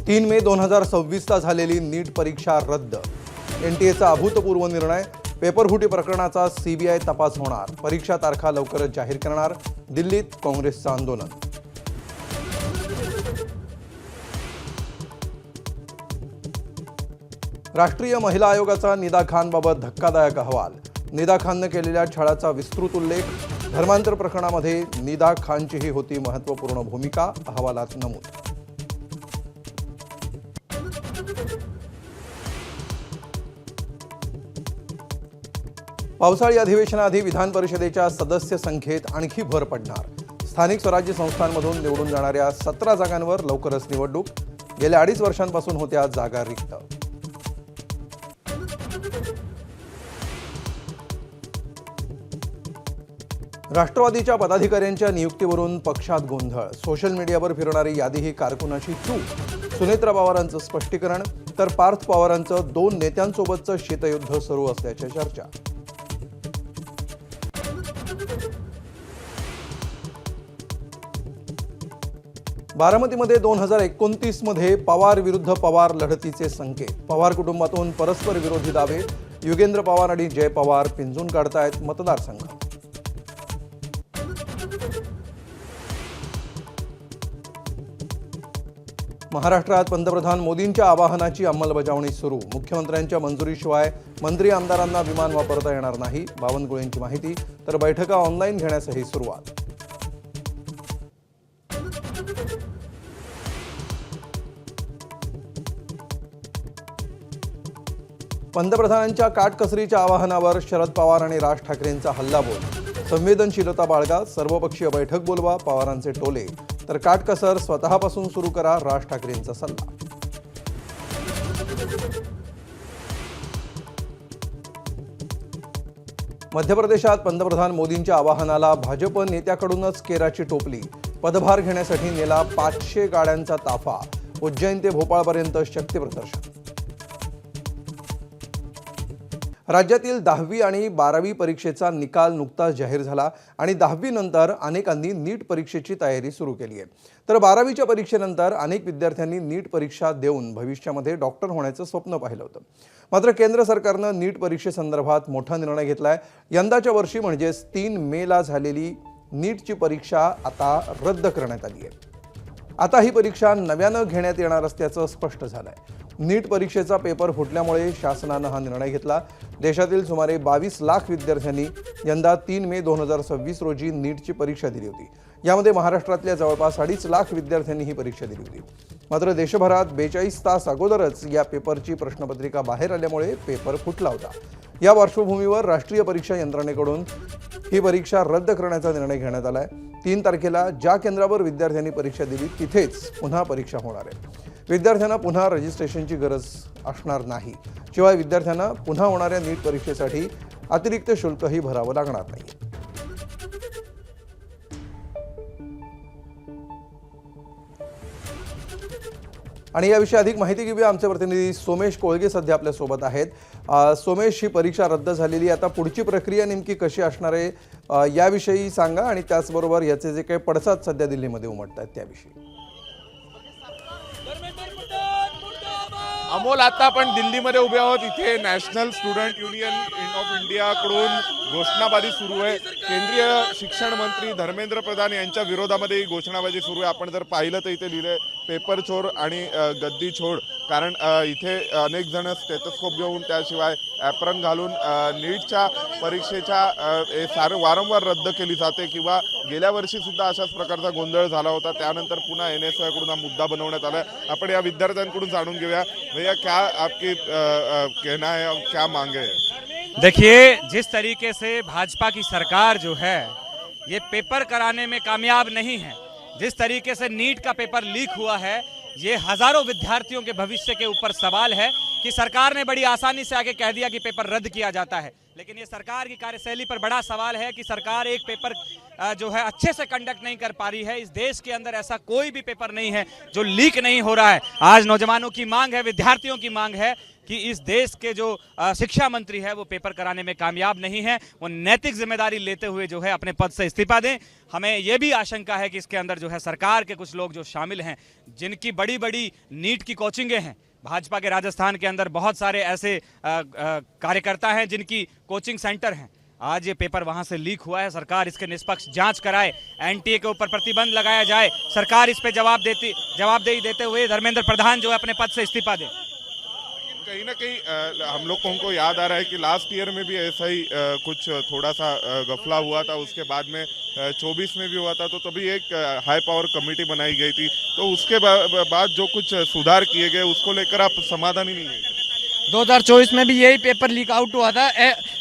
3 मे 2026ला झालेली नीट परीक्षा रद्द। NTA अभूतपूर्व निर्णय। पेपरफुटी प्रकरणाचा CBI तपास होणार। परीक्षा तारखा लवकरच जाहीर करणार। दिल्लीत काँग्रेसचं आंदोलन। राष्ट्रीय महिला आयोगाचा निदा खानबाबत धक्कादायक अहवाल। निदा खानने केलेल्या छळाचा विस्तृत उल्लेख। धर्मांतर प्रकरणामध्ये निदा खानचीही होती महत्त्वपूर्ण भूमिका, अहवालात नमूद। पावसाळी अधिवेशनाआधी विधान परिषदेच्या सदस्य संख्येत आणखी भर पडणार। स्थानिक स्वराज्य संस्थांमधून निवडून जाणाऱ्या 17 जागांवर लवकरच निवडणूक। गेल्या 2.5 वर्षांपासून होत्या जागा रिक्त। राष्ट्रवादीच्या पदाधिकाऱ्यांच्या नियुक्तीवरून पक्षात गोंधळ। सोशल मीडियावर फिरणारी यादीही कारकुनाची चूक। सुनेत्रा पवारांचं स्पष्टीकरण, तर पार्थ पवारांचं 2 नेत्यांसोबतचं शीतयुद्ध सुरू असल्याच्या चर्चा। बारामतीमध्ये 2029 मध्ये पवार विरुद्ध पवार लढतीचे संकेत। पवार कुटुंबातून परस्पर विरोधी दावे। युगेंद्र पवार आणि जय पवार पिंजून काढतायत मतदारसंघ। महाराष्ट्रात पंतप्रधान मोदींच्या आवाहनाची अंमलबजावणी सुरू। मुख्यमंत्र्यांच्या मंजुरीशिवाय मंत्री आमदारांना विमान वापरता येणार नाही। बावनकुळेंची माहिती, तर बैठका ऑनलाईन घेण्यासही सुरुवात। पंतप्रधानांच्या काटकसरीच्या आवाहनावर शरद पवार आणि राज ठाकरेंचा हल्लाबोल। संवेदनशीलता बाळगा, सर्वपक्षीय बैठक बोलवा, पवारांचे टोले। तर काटकसर स्वतःपासून सुरू करा, राज ठाकरेंचा सल्ला। मध्य प्रदेशात पंतप्रधान मोदींच्या आवाहनाला भाजप नेत्याकडूनच केराची टोपली। पदभार घेण्यासाठी नेला 500 गाड्यांचा ताफा। उज्जैन ते भोपाळपर्यंत शक्ती प्रदर्शन। राज्यातील 10वी आणि 12वी परीक्षेचा निकाल नुकताच जाहीर झाला आणि 10वी नंतर अनेकांनी नीट परीक्षेची तयारी सुरू केली आहे। तर 12वीच्या परीक्षेनंतर अनेक विद्यार्थ्यांनी नीट परीक्षा देऊन भविष्यामध्ये डॉक्टर होण्याचं स्वप्न पाहिलं होतं। मात्र केंद्र सरकारनं नीट परीक्षेसंदर्भात मोठा निर्णय घेतलाय। यंदाच्या वर्षी म्हणजेच 3 मेला झालेली नीटची परीक्षा आता रद्द करण्यात आली आहे। आता ही परीक्षा नव्यानं घेण्यात येणार असल्याचं स्पष्ट झालंय। नीट परीक्षेचा पेपर फुटल्यामुळे शासनानं हा निर्णय घेतला। देशातील सुमारे 22 लाख विद्यार्थ्यांनी यंदा 3 मे 2026 रोजी नीटची परीक्षा दिली होती। यामध्ये महाराष्ट्रातल्या जवळपास 2.5 लाख विद्यार्थ्यांनी ही परीक्षा दिली होती। मात्र देशभरात 42 तास अगोदरच या पेपरची प्रश्नपत्रिका बाहेर आल्यामुळे पेपर फुटला होता। या पार्श्वभूमीवर राष्ट्रीय परीक्षा यंत्रणेकडून ही परीक्षा रद्द करण्याचा निर्णय घेण्यात आलाय। 3 तारखेला ज्या केंद्रावर विद्यार्थ्यांनी परीक्षा दिली तिथेच पुन्हा परीक्षा होणार आहे। विद्यार्थ्यांना पुन्हा रजिस्ट्रेशनची गरज असणार नाही। शिवाय विद्यार्थ्यांना पुन्हा होणाऱ्या नीट परीक्षेसाठी अतिरिक्त शुल्कही भरावं लागणार नाही। आणि याविषयी अधिक माहिती घेऊया। आमचे प्रतिनिधी सोमेश कोळगे सध्या आपल्या सोबत आहेत। सोमेश, ही परीक्षा रद्द झालेली, आता पुढची प्रक्रिया नेमकी कशी असणार आहे याविषयी सांगा, आणि त्याचबरोबर याचे जे काही पडसाद सध्या दिल्लीमध्ये उमटत आहेत त्याविषयी। अमोल, आता आपण दिल्लीमध्ये उभे आहोत। इथे नॅशनल स्टुडंट युनियन ऑफ इंडियाकडून घोषणाबाजी सुरू आहे। केंद्रीय शिक्षण मंत्री धर्मेंद्र प्रधान यांच्या विरोधामध्ये ही घोषणाबाजी सुरू आहे। आपण जर पाहिलं तर इथे लिहिलंय पेपर चोर आणि गद्दी छोड। कारण इथे अनेक जण स्टेथोस्कोप घेऊन, त्याशिवाय ॲप्रन घालून नीटच्या परीक्षेच्या वारंवार रद्द केली जाते, किंवा गेल्या वर्षी सुद्धा अशाच प्रकारचा गोंधळ झाला होता। त्यानंतर पुन्हा NSY कडून हा मुद्दा बनवण्यात आला। आपण या विद्यार्थ्यांकडून जाणून घेऊया, भैया क्या आपकी कहना है और क्या मांगे है? देखिए, जिस तरीके से भाजपा की सरकार जो है ये पेपर कराने में कामयाब नहीं है, जिस तरीके से नीट का पेपर लीक हुआ है, ये हजारों विद्यार्थियों के भविष्य के ऊपर सवाल है। कि सरकार ने बड़ी आसानी से आके कह दिया कि पेपर रद्द किया जाता है, लेकिन ये सरकार की कार्यशैली पर बड़ा सवाल है कि सरकार एक पेपर जो है अच्छे से कंडक्ट नहीं कर पा रही है। इस देश के अंदर ऐसा कोई भी पेपर नहीं है जो लीक नहीं हो रहा है। आज नौजवानों की मांग है, विद्यार्थियों की मांग है कि इस देश के जो शिक्षा मंत्री है वो पेपर कराने में कामयाब नहीं है, वो नैतिक जिम्मेदारी लेते हुए जो है अपने पद से इस्तीफा दें। हमें ये भी आशंका है कि इसके अंदर जो है सरकार के कुछ लोग जो शामिल हैं, जिनकी बड़ी बड़ी नीट की कोचिंगें हैं। भाजपा के राजस्थान के अंदर बहुत सारे ऐसे कार्यकर्ता हैं जिनकी कोचिंग सेंटर हैं। आज ये पेपर वहां से लीक हुआ है, सरकार इसके निष्पक्ष जांच कराए, एनटीए के ऊपर प्रतिबंध लगाया जाए, सरकार इस पे जवाबदेही देते हुए धर्मेंद्र प्रधान जो है अपने पद से इस्तीफा दे। कहीं ना कहीं हम लोग को हमको याद आ रहा है कि लास्ट ईयर में भी ऐसा ही कुछ थोड़ा सा गफला हुआ था। उसके बाद में 24 में भी हुआ था, तो तभी एक हाई पावर कमेटी बनाई गई थी। तो उसके बाद जो कुछ सुधार किए गए उसको लेकर आप समाधानी नहीं है? 2024 में भी यही पेपर लीक आउट हुआ था।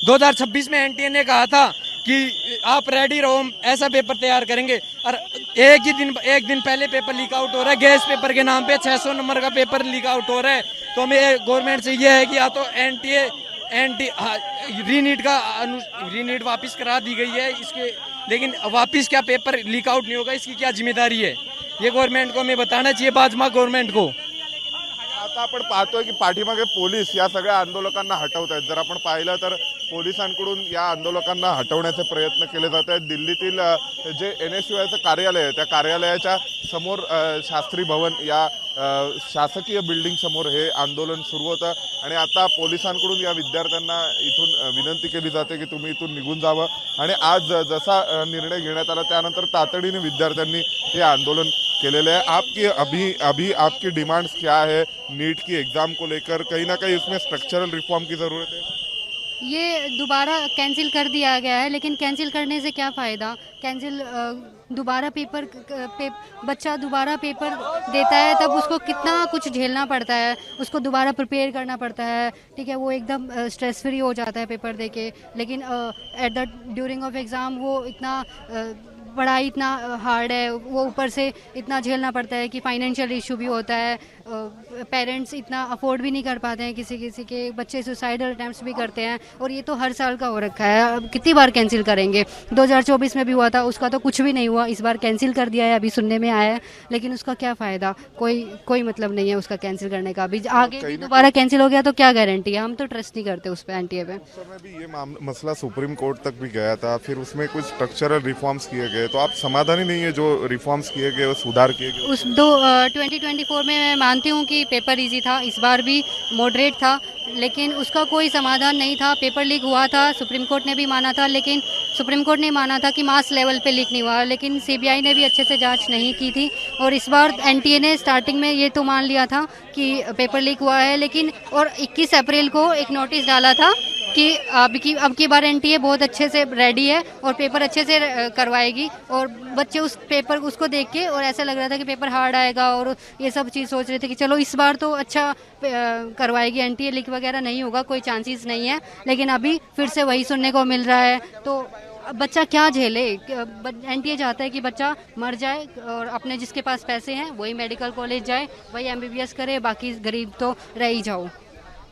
2026 में एनटीए ने कहा था कि आप रेडी रहो, हम ऐसा पेपर तैयार करेंगे, और एक दिन पहले पेपर लीक आउट हो रहा है। गैस पेपर के नाम पे 600 नंबर का पेपर लीक आउट हो रहा है। तो हमें गवर्नमेंट से ये है कि या तो रीनीट वापस करा दी गई है इसके, लेकिन वापस क्या पेपर लीक आउट नहीं होगा, इसकी क्या जिम्मेदारी है, ये गवर्नमेंट को हमें बताना चाहिए, भाजपा गवर्नमेंट को। आता आपण पाहतोय की पाठीमागे पोलीस या सगळ्या आंदोलकांना हटवत आहेत। जर आपण पाहिलं तर पोलिसांकडून या आंदोलकांना हटवण्याचे प्रयत्न केले जात आहेत। दिल्लीतील जे NSUIचं कार्यालय आहे त्या कार्यालयाच्या समोर शास्त्री भवन या शासकीय बिल्डिंग समोर हे आंदोलन सुरू होतं आणि आता पोलिसांकडून या विद्यार्थ्यांना इथून विनंती केली जाते की तुम्ही इथून निघून जावं। आणि आज जसा निर्णय घेण्यात आला त्यानंतर तातडीने विद्यार्थ्यांनी हे आंदोलन केलेले है। अभी आपकी डिमांड्स क्या है नीट की एग्जाम को लेकर? कहीं ना कहीं इसमें स्ट्रक्चरल रिफॉर्म की ज़रूरत है। ये दोबारा कैंसिल कर दिया गया है, लेकिन कैंसिल करने से क्या फ़ायदा? दोबारा बच्चा दोबारा पेपर देता है, तब उसको कितना कुछ झेलना पड़ता है, उसको दोबारा प्रिपेयर करना पड़ता है। ठीक है, वो एकदम स्ट्रेस फ्री हो जाता है पेपर देके, लेकिन ड्यूरिंग ऑफ एग्ज़ाम वो इतना पढ़ाई इतना हार्ड है, वो ऊपर से इतना झेलना पड़ता है कि फाइनेंशियल इशू भी होता है। पेरेंट्स इतना अफोर्ड भी नहीं कर पाते हैं, किसी के बच्चे सुसाइडल अटैम्प्ट्स भी करते हैं, और ये तो हर साल का हो रखा है। अब कितनी बार कैंसिल करेंगे? 2024 में भी हुआ था, उसका तो कुछ भी नहीं हुआ। इस बार कैंसिल कर दिया है, अभी सुनने में आया है, लेकिन उसका क्या फ़ायदा? कोई मतलब नहीं है उसका कैंसिल करने का। अभी आगे भी दोबारा कैंसिल हो गया तो क्या गारंटी है? हम तो ट्रस्ट नहीं करते उस पर, एनटीए पे। उस समय भी ये मसला सुप्रीम कोर्ट तक भी गया था, फिर उसमें कुछ स्ट्रक्चरल रिफॉर्म्स किए गए। तो आप समाधानी नहीं है जो रिफॉर्म्स किए गए, सुधार किए गए? 2024 में मैं मानती हूँ कि पेपर इजी था, इस बार भी मॉडरेट था, लेकिन उसका कोई समाधान नहीं था। पेपर लीक हुआ था, सुप्रीम कोर्ट ने भी माना था, लेकिन सुप्रीम कोर्ट ने माना था कि मास लेवल पे लीक नहीं हुआ, लेकिन सीबीआई ने भी अच्छे से जांच नहीं की थी। और इस बार एनटीए ने स्टार्टिंग में ये तो मान लिया था कि पेपर लीक हुआ है, लेकिन और 21 अप्रैल को एक नोटिस डाला था कि अब की बार एनटीए बहुत अच्छे से रेडी है और पेपर अच्छे से करवाएगी। और बच्चे उस पेपर उसको देख के, और ऐसा लग रहा था कि पेपर हार्ड आएगा, और ये सब चीज़ सोच रहे थे कि चलो इस बार तो अच्छा करवाएगी एनटीए, लीक वगैरह नहीं होगा, कोई चांसेस नहीं है। लेकिन अभी फिर से वही सुनने को मिल रहा है, तो बच्चा क्या झेले? एनटीए चाहता है कि बच्चा मर जाए, और अपने जिसके पास पैसे हैं वही मेडिकल कॉलेज जाए, वही MBBS करे, बाकी गरीब तो रह ही जाओ।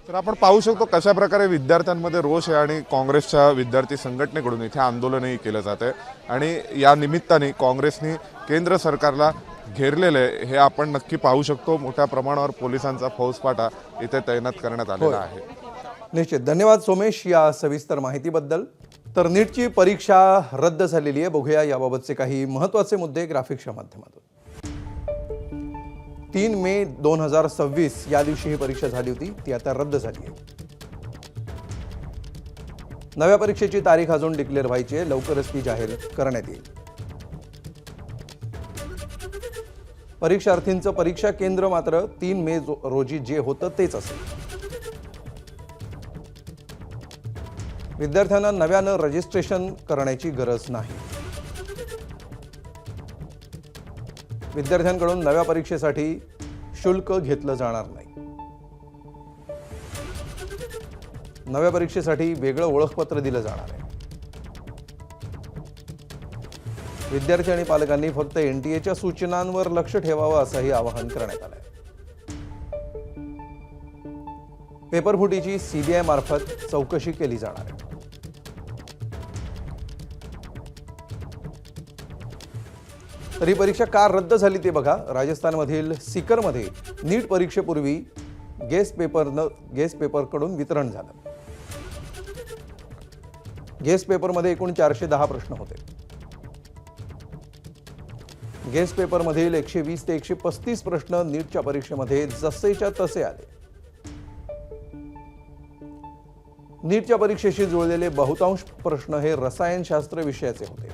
तर आपण पाहू शकतो कशा प्रकारे विद्यार्थ्यांमध्ये रोष आहे आणि काँग्रेसच्या विद्यार्थी संघटनेकडून इथे आंदोलनही केलं जात आहे। आणि या निमित्ताने काँग्रेसने केंद्र सरकारला घेरलेले आहे, हे आपण नक्की पाहू शकतो। मोठ्या प्रमाणावर पोलिसांचा फौजफाटा इथे तैनात करण्यात आलेला आहे। निश्चित धन्यवाद सोमेश या सविस्तर माहितीबद्दल। तर नीटची परीक्षा रद्द झालेली आहे, बघूया याबाबतचे काही महत्त्वाचे मुद्दे ग्राफिक्सच्या माध्यमातून। 3 मे 2026 या दिवशी ही परीक्षा झाली होती, ती आता रद्द झाली आहे। नव्या परीक्षेची तारीख अजून डिक्लेअर व्हायची आहे, लवकरच ती जाहीर करण्यात येईल। परीक्षार्थींचं परीक्षा केंद्र मात्र 3 मे रोजी जे होतं तेच असेल। विद्यार्थ्यांना नव्यानं रजिस्ट्रेशन करण्याची गरज नाही। विद्यार्थ्यांकडून नव्या परीक्षेसाठी शुल्क घेतलं जाणार नाही। नव्या परीक्षेसाठी वेगळं ओळखपत्र दिलं जाणार आहे। विद्यार्थी आणि पालकांनी फक्त एनटीएच्या सूचनांवर लक्ष ठेवावं असंही आवाहन करण्यात आलं आहे। पेपरफुटीची सीबीआय मार्फत चौकशी केली जाणार आहे. तर ही परीक्षा का रद्द झाली ते बघा. राजस्थानमधील सीकरमध्ये नीट परीक्षेपूर्वी गेस्ट पेपरकडून वितरण झालं. गेस्ट पेपरमध्ये एकूण 410 प्रश्न होते. गेस्ट पेपरमधील 120 ते 135 प्रश्न नीटच्या परीक्षेमध्ये जसेच्या तसे आले. नीटच्या परीक्षेशी जुळलेले बहुतांश प्रश्न हे रसायनशास्त्र विषयाचे होते.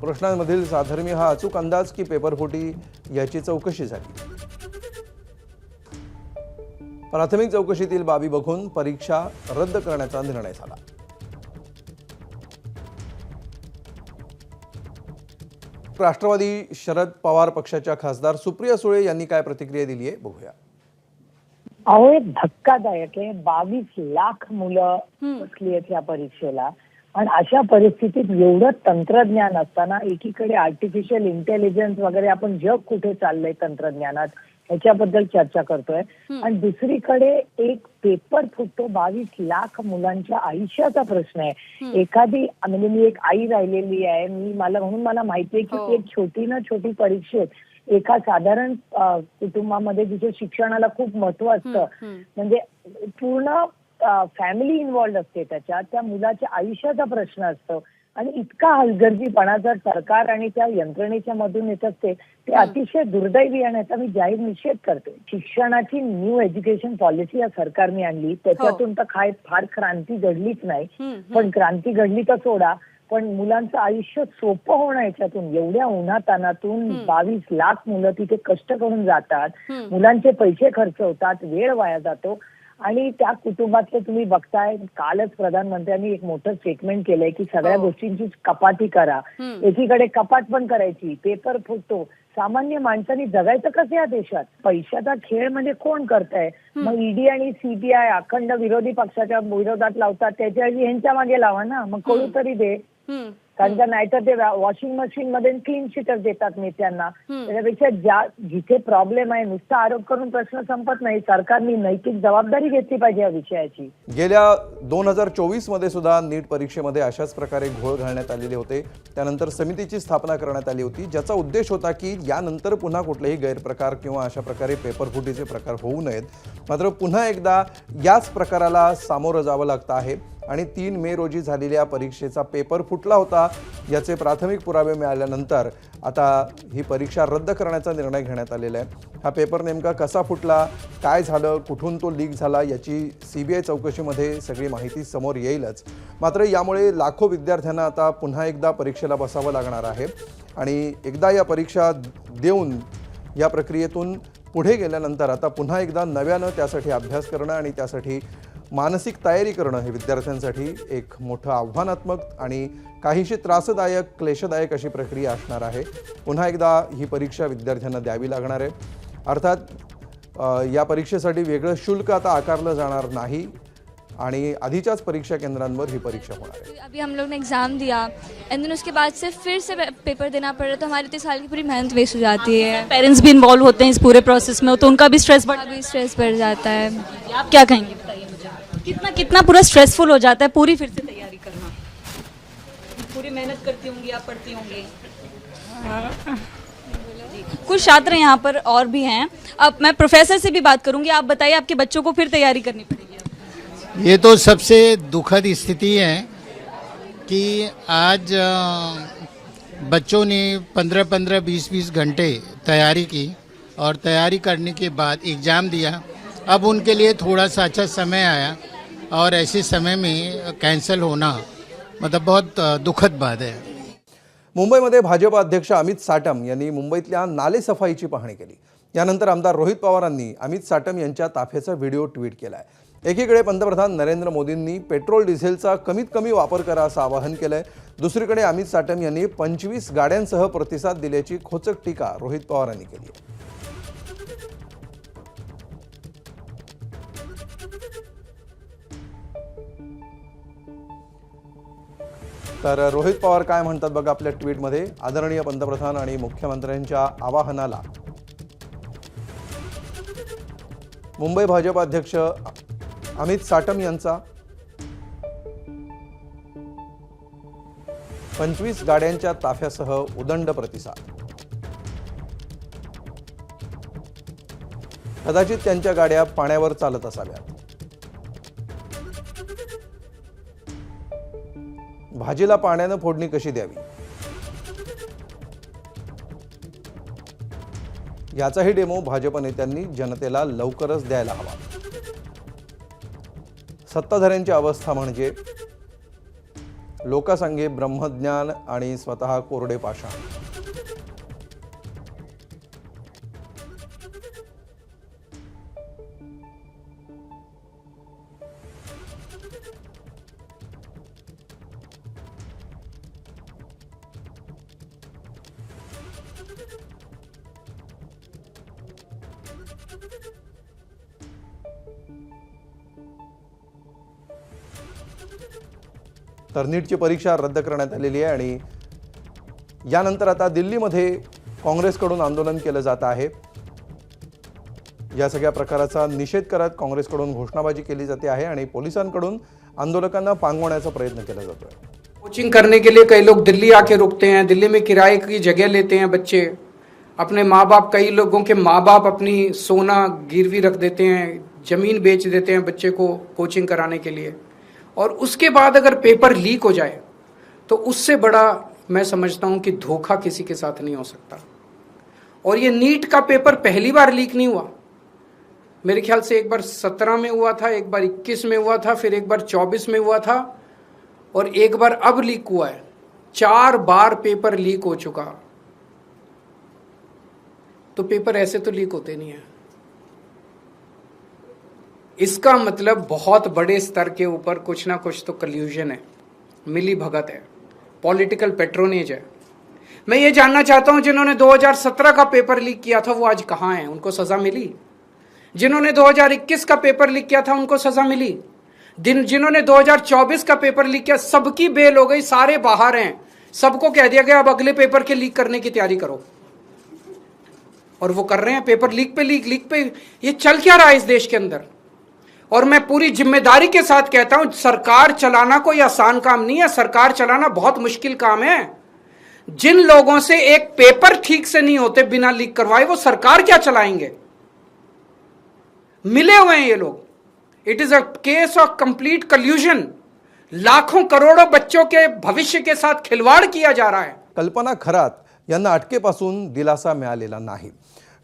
प्रश्नांमधील साधर्म्य हा अचूक अंदाज की पेपरफुटी याची चौकशी झाली. प्राथमिक चौकशीतील बाबी बघून परीक्षा रद्द करण्याचा निर्णय झाला. राष्ट्रवादी शरद पवार पक्षाच्या खासदार सुप्रिया सुळे यांनी काय प्रतिक्रिया दिली आहे बघूया. अहो एक धक्कादायक आहे. 22 लाख मुलं बसली आहेत या परीक्षेला आणि अशा परिस्थितीत एवढं तंत्रज्ञान असताना एकीकडे आर्टिफिशियल इंटेलिजन्स वगैरे आपण जग कुठे चाललंय तंत्रज्ञानात ह्याच्याबद्दल चर्चा करतोय आणि दुसरीकडे एक पेपर फुटतो. 22 लाख मुलांच्या आयुष्याचा प्रश्न आहे. एखादी म्हणजे मी एक आई राहिलेली आहे, म्हणून मला माहितीये की एक छोटी ना छोटी परीक्षेत एका साधारण कुटुंबामध्ये जिथे शिक्षणाला खूप महत्व असतं म्हणजे पूर्ण फॅमिली इन्व्हॉल्ड असते त्याच्यात, त्या मुलाच्या आयुष्याचा प्रश्न असतो आणि इतका हलगर्जीपणा जर सरकार आणि त्या यंत्रणेच्या मधून येत असते ते अतिशय दुर्दैवी आणि याचा मी जाहीर निषेध करते. शिक्षणाची न्यू एज्युकेशन पॉलिसी या सरकारने आणली, त्याच्यातून तर फार क्रांती घडलीच नाही, पण क्रांती घडली तर सोडा, पण मुलांचं आयुष्य सोपं होणं याच्यातून एवढ्या उन्हातानातून 22 लाख मुलं तिथे कष्ट करून जातात, मुलांचे पैसे खर्च होतात, वेळ वाया जातो आणि त्या कुटुंबातले तुम्ही बघताय कालच प्रधानमंत्र्यांनी एक मोठं स्टेटमेंट केलंय की सगळ्या गोष्टींची कपाती करा. एकीकडे कपात पण करायची, पेपर फुटतो, सामान्य माणसांनी जगायचं कसं या देशात? पैशाचा खेळ म्हणजे कोण करताय? मग ईडी आणि सीबीआय अखंड विरोधी पक्षाच्या विरोधात लावतात, त्याच्याऐवजी ह्यांच्या मागे लावा ना, मग कळू तरी दे. कारण का नाहीतर ते वॉशिंग मशीन मध्ये क्लीन शीटर देतात नेत्यांना. त्याच्यापेक्षा जिथे प्रॉब्लेम आहे नुसता आरोप करून प्रश्न संपत नाही. सरकारने नैतिक जबाबदारी घेतली पाहिजे या विषयाची. गेल्या 2024 मध्ये सुद्धा नीट परीक्षेमध्ये अशाच प्रकारे घोळ घालण्यात आलेले होते. त्यानंतर समितीची स्थापना करण्यात आली होती ज्याचा उद्देश होता की यानंतर पुन्हा कुठलेही गैरप्रकार किंवा अशा प्रकारे पेपरफुटीचे प्रकार होऊ नयेत. मात्र पुन्हा एकदा याच प्रकाराला सामोरं जावं लागतं आहे आणि 3 मे रोजी झालेल्या परीक्षेचा पेपर फुटला होता. याचे प्राथमिक पुरावे मिळाल्यानंतर आता ही परीक्षा रद्द करण्याचा निर्णय घेण्यात आलेला आहे. हा पेपर नेमका कसा फुटला, काय झालं, कुठून तो लीक झाला याची सीबीआय चौकशीमध्ये सगळी माहिती समोर येईलच. मात्र यामुळे लाखो विद्यार्थ्यांना आता पुन्हा एकदा परीक्षेला बसावं लागणार आहे आणि एकदा या परीक्षा देऊन या प्रक्रियेतून पुढे गेल्यानंतर आता पुन्हा एकदा नव्यानं त्यासाठी अभ्यास करणं आणि त्यासाठी मानसिक तयारी करणं हे विद्यार्थ्यांसाठी एक मोठं आव्हानात्मक आणि काहीशी त्रासदायक क्लेशदायक अशी प्रक्रिया असणार आहे. पुन्हा एकदा ही परीक्षा विद्यार्थ्यांना द्यावी लागणार आहे. अर्थात या परीक्षेसाठी वेगळं शुल्क आता आकारलं जाणार नाही आणि आधीच्याच परीक्षा केंद्रांवर ही परीक्षा होणार आहे. अभी हम लोग ने एग्जाम दिया एंड देन उसके बाद से फिर से पेपर देना पड़ रहा, तो हमारी 3 साल की पूरी मेहनत वेस्ट हो जाती है. पेरेंट्स भी इन्वॉल्व होते हैं इस पूरे प्रोसेस में, तो उनका भी स्ट्रेस बढ़ जाता है. आप क्या कहेंगे बताइए मुझे, कितना पूरा स्ट्रेसफुल हो जाता है पूरी फिर से तैयारी करना? पूरी मेहनत करती होंगी आप, पढ़ती होंगी. कुछ छात्र यहाँ पर और भी हैं. अब मैं प्रोफेसर से भी बात करूंगी. आप बताइए आपके बच्चों को फिर तैयारी करनी पड़ेगी? ये तो सबसे दुखद स्थिति है कि आज बच्चों ने 15-15, 20-20 घंटे तैयारी की और तैयारी करने के बाद एग्ज़ाम दिया. अब उनके लिए थोड़ा सा अच्छा समय आया और ऐसे समय में कैंसिल होना मतलब बहुत दुखद बात है. मुंबईमध्ये भाजप अध्यक्ष अमित साटम यांनी मुंबईतल्या नालेसफाईची पाहणी केली. यानंतर आमदार रोहित पवारांनी अमित साटम यांच्या ताफ्याचा व्हिडिओ ट्विट केला आहे. एकीकडे पंतप्रधान नरेंद्र मोदींनी पेट्रोल डिझेलचा कमीत कमी वापर करा असं आवाहन केलं आहे. दुसरीकडे अमित साटम यांनी 25 गाड्यांसह प्रतिसाद दिल्याची खोचक टीका रोहित पवारांनी केली आहे. तर रोहित पवार काय म्हणतात बघा आपल्या ट्विटमध्ये. आदरणीय पंतप्रधान आणि मुख्यमंत्र्यांच्या आवाहनाला मुंबई भाजप अध्यक्ष अमित साटम यांचा 25 गाड्यांच्या ताफ्यासह उदंड प्रतिसाद. कदाचित त्यांच्या गाड्या पाण्यावर चालत असाव्यात. भाजीला पाण्यानं फोडणी कशी द्यावी याचाही डेमो भाजप नेत्यांनी जनतेला लवकरच द्यायला हवा. सत्ताधाऱ्यांची अवस्था म्हणजे लोकांसांगे ब्रह्मज्ञान आणि स्वतः कोरडे पाषाण. तर नीटची परीक्षा रद्द करण्यात आलेली आहे आणि यानंतर आता दिल्लीमध्ये काँग्रेसकडून आंदोलन केलं जात आहे. या सगळ्या प्रकाराचा निषेध करत काँग्रेसकडून घोषणाबाजी केली जाते आहे आणि पोलिसांकडून आंदोलकांना पांगवण्याचा प्रयत्न केला जातोय. कोचिंग करने के लिए कई लोग दिल्ली आके रुकते हैं, दिल्ली में किराए की जगह लेते हैं बच्चे. अपने माँ बाप, कई लोगों के माँ बाप अपनी सोना गिरवी रख देते हैं, जमीन बेच देते हैं बच्चे को कोचिंग कराने के लिए. और उसके बाद अगर पेपर लीक हो जाए तो उससे बड़ा मैं समझता हूं कि धोखा किसी के साथ नहीं हो सकता. और ये नीट का पेपर पहली बार लीक नहीं हुआ. मेरे ख्याल से एक बार 17 में हुआ था, एक बार 21 में हुआ था, फिर एक बार 24 में हुआ था और एक बार अब लीक हुआ है. 4 बार पेपर लीक हो चुका. तो पेपर ऐसे तो लीक होते नहीं है. इसका मतलब बहुत बड़े स्तर के ऊपर कुछ ना कुछ तो कल्यूजन है, मिली भगत है, पॉलिटिकल पेट्रोनेज है. मैं ये जानना चाहता हूं जिन्होंने 2017 का पेपर लीक किया था वो आज कहां हैं? उनको सजा मिली? जिन्होंने 2021 का पेपर लीक किया था उनको सजा मिली? जिन्होंने 2024 का पेपर लीक किया सबकी बेल हो गई, सारे बाहर हैं. सबको कह दिया गया अब अगले पेपर के लीक करने की तैयारी करो. और वो कर रहे हैं. पेपर लीक पे लीक पे ये चल क्या रहा है इस देश के अंदर? और मैं पूरी जिम्मेदारी के साथ कहता हूं सरकार चलाना कोई आसान काम नहीं है. सरकार चलाना बहुत मुश्किल काम है. जिन लोगों से एक पेपर ठीक से नहीं होते बिना लीक करवाए वो सरकार क्या चलाएंगे? मिले हुए हैं ये लोग. It is a case of complete कल्यूजन. लाखों करोड़ों बच्चों के भविष्य के साथ खिलवाड़ किया जा रहा है. कल्पना खरात यांना अटकेपासून दिलासा मिळालेला नाही.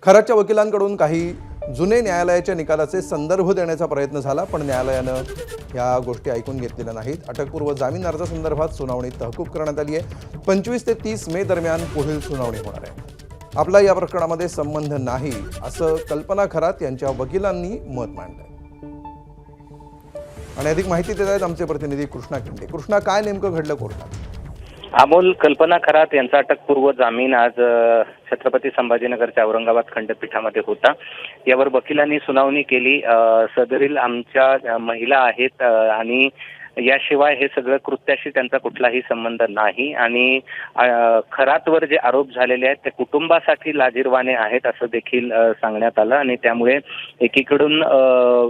खरातच्या वकिलांकडून काही जुने न्यायालयाच्या निकालाचे संदर्भ देण्याचा प्रयत्न झाला, पण न्यायालयानं या गोष्टी ऐकून घेतलेल्या नाहीत. अटकपूर्व जामीन अर्जासंदर्भात सुनावणी तहकूब करण्यात आली आहे. 25 ते 30 मे दरम्यान पुढील सुनावणी होणार आहे. आपला या प्रकरणामध्ये संबंध नाही असं कल्पना खरात यांच्या वकिलांनी मत मांडलंय. आणि अधिक माहिती देत आहेत आमचे प्रतिनिधी कृष्णा खिंडे. कृष्णा, काय नेमकं घडलं कोर्टात? अमोल, कल्पना खरात यांचा अटकपूर्व जामीन आज छत्रपती संभाजीनगरच्या औरंगाबाद खंडपीठामध्ये होता. यावर वकिलांनी सुनावणी केली. सदरील आमच्या महिला आहेत आणि याशिवाय हे सगळं कृत्याशी त्यांचा कुठलाही संबंध नाही आणि खरातवर जे आरोप झालेले आहेत ते कुटुंबासाठी लाजिरवाणे आहेत असं देखील सांगण्यात आलं. आणि त्यामुळे एकीकडून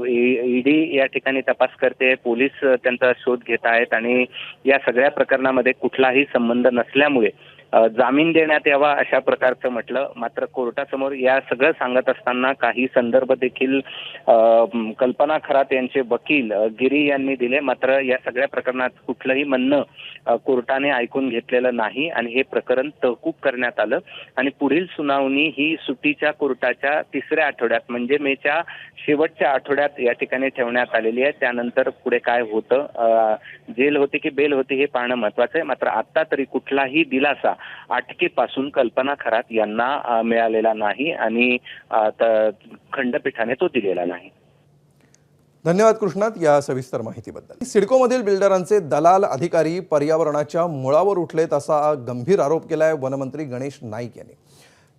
ईडी या ठिकाणी तपास करते, पोलीस त्यांचा शोध घेत आहेत आणि या सगळ्या प्रकरणामध्ये कुठलाही संबंध नसल्यामुळे जामीन देण्यात यावा अशा प्रकारचं म्हटलं. मात्र कोर्टासमोर या सगळं सांगत असताना काही संदर्भ देखील कल्पना खरात यांचे वकील गिरी यांनी दिले. मात्र या सगळ्या प्रकरणात कुठलंही म्हणणं कोर्टाने ऐकून घेतलेलं नाही आणि हे प्रकरण तहकूब करण्यात आलं. आणि पुढील सुनावणी ही सुट्टीच्या कोर्टाच्या 3ऱ्या आठवड्यात म्हणजे मेच्या शेवटच्या आठवड्यात या ठिकाणी ठेवण्यात आलेली आहे. त्यानंतर पुढे काय होतं, जेल होती की बेल होती हे पाहणं महत्वाचं आहे. मात्र आता तरी कुठलाही दिलासा अटकेपासून कल्पना खरात यांना मिळालेला नाही आणि खंडपीठाने तो दिलेला नाही. धन्यवाद कृष्णात या सविस्तर माहितीबद्दल. सिडकोमधील बिल्डरांचे दलाल अधिकारी पर्यावरणाच्या मुळावर उठलेत असा गंभीर आरोप केलाय वनमंत्री गणेश नाईक यांनी.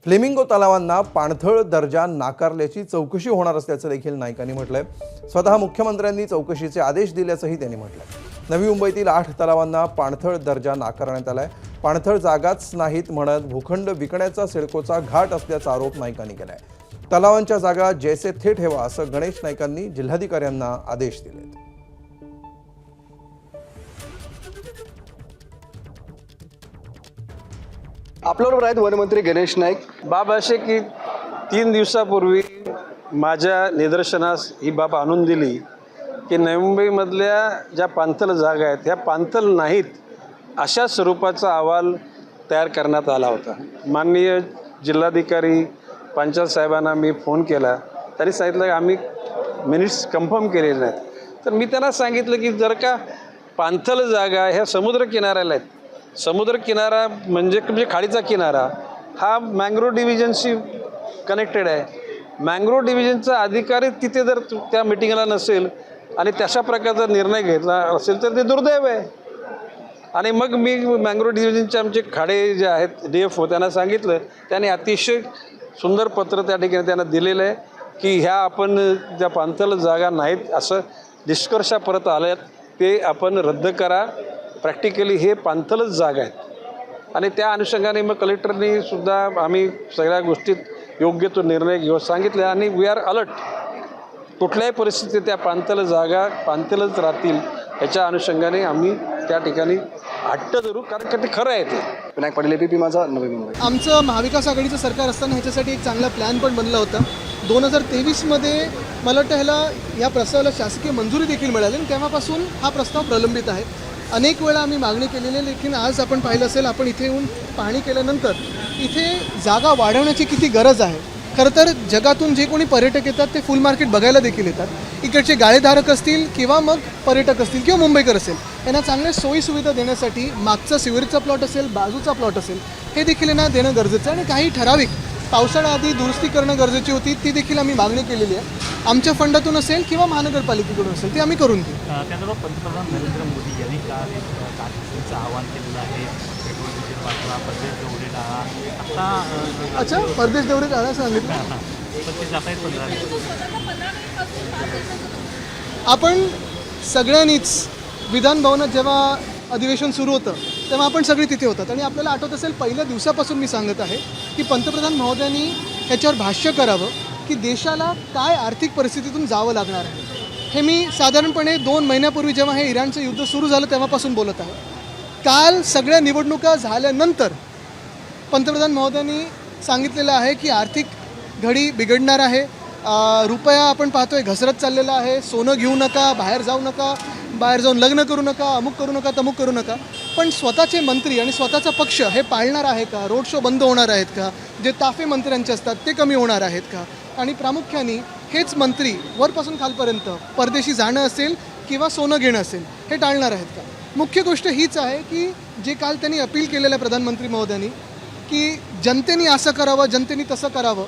फ्लेमिंगो तलावांना पाणथळ दर्जा नाकारल्याची चौकशी होणार असल्याचं देखील नाईकांनी म्हटलंय. स्वतः मुख्यमंत्र्यांनी चौकशीचे आदेश दिल्याचंही त्यांनी म्हटलंय. नवी मुंबईतील 8 तलावांना पाणथळ दर्जा नाकारण्यात आलाय. पाणथळ जागाच नाहीत म्हणत भूखंड विकण्याचा सिडकोचा घाट असल्याचा आरोप नाईकांनी केलाय. तलावांच्या जागा जैसे थे ठेवा असं गणेश नाईकांनी जिल्हाधिकाऱ्यांना आदेश दिले. आपल्याबरोबर आहेत वनमंत्री गणेश नाईक. बाब असे की 3 दिवसापूर्वी माझ्या निदर्शनास ही बाब आणून दिली की नवी मुंबईमधल्या ज्या पाणथळ जागा आहेत ह्या पाणथळ नाहीत अशा स्वरूपाचा अहवाल तयार करण्यात आला होता. माननीय जिल्हाधिकारी पंचायत साहेबांना मी फोन केला. त्यांनी सांगितलं की आम्ही मिनिट्स कन्फर्म केलेले नाहीत. तर मी त्यांना सांगितलं की जर का पाणथळ जागा ह्या समुद्र किनाऱ्याला आहेत, समुद्र किनारा म्हणजे खाडीचा किनारा हा मँग्रोव्ह डिव्हिजनशी कनेक्टेड आहे. मँग्रोव्ह डिव्हिजनचा अधिकारी तिथे जर त्या मिटिंगला नसेल आणि तशा प्रकारचा निर्णय घेतला असेल तर ते दुर्दैव आहे. आणि मग मी मँग्रोव्ह डिव्हिजनचे आमचे खाडे जे आहेत DFO त्यांना सांगितलं. त्याने अतिशय सुंदर पत्र त्या ठिकाणी त्यांना दिलेलं आहे की ह्या आपण ज्या पाणथळ जागा नाहीत असं निष्कर्षा परत आल्यात ते आपण रद्द करा. प्रॅक्टिकली हे पाणथळच जागा आहेत आणि त्या अनुषंगाने मग कलेक्टरनी सुद्धा आम्ही सगळ्या गोष्टीत योग्य तो निर्णय घेऊन सांगितले आणि वी आर अलर्ट. कुठल्याही परिस्थितीत त्या पाणथळ जागा पाणथळच राहतील याच्या अनुषंगाने आम्ही त्या ठिकाणी हट्ट धरू, कारण ते खरं आहे. ते विनायक पाटील APP माझा नवी मुंबई. आमचं महाविकास आघाडीचं सरकार असताना ह्याच्यासाठी एक चांगला प्लॅन पण बनला होता. 2023मध्ये मला वाटतं ह्या प्रस्तावाला शासकीय मंजुरी देखील मिळाली आणि तेव्हापासून हा प्रस्ताव प्रलंबित आहे. अनेक वेळा आम्ही मागणी केलेली आहे, लेकिन आज आपण पाहिलं असेल, आपण इथे येऊन पाहणी केल्यानंतर इथे जागा वाढवण्याची किती गरज आहे. खरं तर जगातून जे कोणी पर्यटक येतात ते फुल मार्केट बघायला देखील येतात. इकडचे गाळेधारक असतील किंवा मग पर्यटक असतील किंवा मुंबईकर असेल, यांना चांगल्या सोयीसुविधा देण्यासाठी मागचा सिव्हिरचा प्लॉट असेल, बाजूचा प्लॉट असेल, हे देखील यांना देणं गरजेचं आहे. आणि काही ठराविक पावसाळ्याआधी दुरुस्ती करणं गरजेची होती, ती देखील आम्ही मागणी केलेली आहे. आमच्या फंडातून असेल किंवा महानगरपालिकेकडून असेल ते आम्ही करून घेऊ. त्यानंतर पंतप्रधान नरेंद्र मोदी यांनी काल आवाहन केलेलं आहे, पेट्रोल डिझेल वाचवा, परदेश दौरे टाळा. आता अच्छा, परदेश दौरे टाळा सांगितलं. परदेश जात आहेत 15. आपण सगळ्यांनीच विधान भवनात जेव्हा अधिवेशन सुरू होतं तेव्हा आपण सगळे तिथे होतात आणि आपल्याला आठवत असेल पहिल्या दिवसापासून मी सांगत आहे की पंतप्रधान महोदयांनी ह्याच्यावर भाष्य करावं की देशाला काय आर्थिक परिस्थितीतून जावं लागणार आहे. हे मी साधारणपणे 2 महिन्यापूर्वी जेव्हा हे इराणचं युद्ध सुरू झालं तेव्हापासून बोलत आहे. काल सगळ्या निवडणुका झाल्यानंतर पंतप्रधान महोदयांनी सांगितलेलं आहे की आर्थिक घडी बिघडणार आहे, रुपया आपण पाहतोय घसरत चाललेला आहे, सोनं घेऊ नका, बाहेर जाऊ नका, बाहेर जाऊन लग्न करू नका, अमुक करू नका, तमुक करू नका. पण स्वतःचे मंत्री आणि स्वतःचा पक्ष हे पाळणार आहे का? रोड शो बंद होणार आहेत का? जे ताफे मंत्र्यांचे असतात ते कमी होणार आहेत का? आणि प्रामुख्याने हेच मंत्री वरपासून खालपर्यंत परदेशी जाणं असेल किंवा सोनं घेणं असेल हे टाळणार आहेत का? मुख्य गोष्ट हीच आहे की जे काल त्यांनी अपील केलेलं आहे प्रधानमंत्री महोदयांनी की जनतेने असं करावं, जनतेने तसं करावं,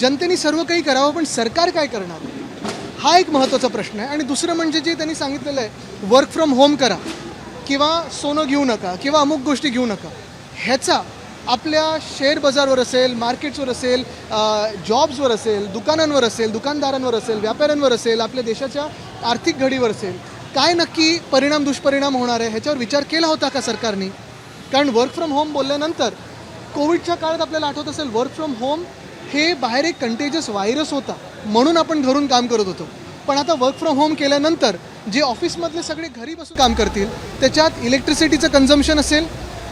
जनतेने सर्व काही करावं, पण सरकार काय करणार हा एक महत्त्वाचा प्रश्न आहे. आणि दुसरं म्हणजे जे त्यांनी सांगितलेलं आहे वर्क फ्रॉम होम करा किंवा सोनं घेऊ नका किंवा अमुक गोष्टी घेऊ नका, ह्याचा आपल्या शेअर बाजारवर असेल, मार्केट्सवर असेल, जॉब्सवर असेल, दुकानांवर असेल, दुकानदारांवर असेल, व्यापाऱ्यांवर असेल, आपल्या देशाच्या आर्थिक घडीवर असेल, काय नक्की परिणाम दुष्परिणाम होणार आहे ह्याच्यावर विचार केला होता का सरकारने? कारण वर्क फ्रॉम होम बोलल्यानंतर कोविडच्या काळात आपल्याला आठवत असेल वर्क फ्रॉम होम हे बाहेर एक कंटेजियस व्हायरस होता म्हणून आपण घरून काम करत होतो. पण आता वर्क फ्रॉम होम केल्यानंतर जे ऑफिसमधले सगळे घरी बसून काम करतील त्याच्यात इलेक्ट्रिसिटीचं कन्झम्पशन असेल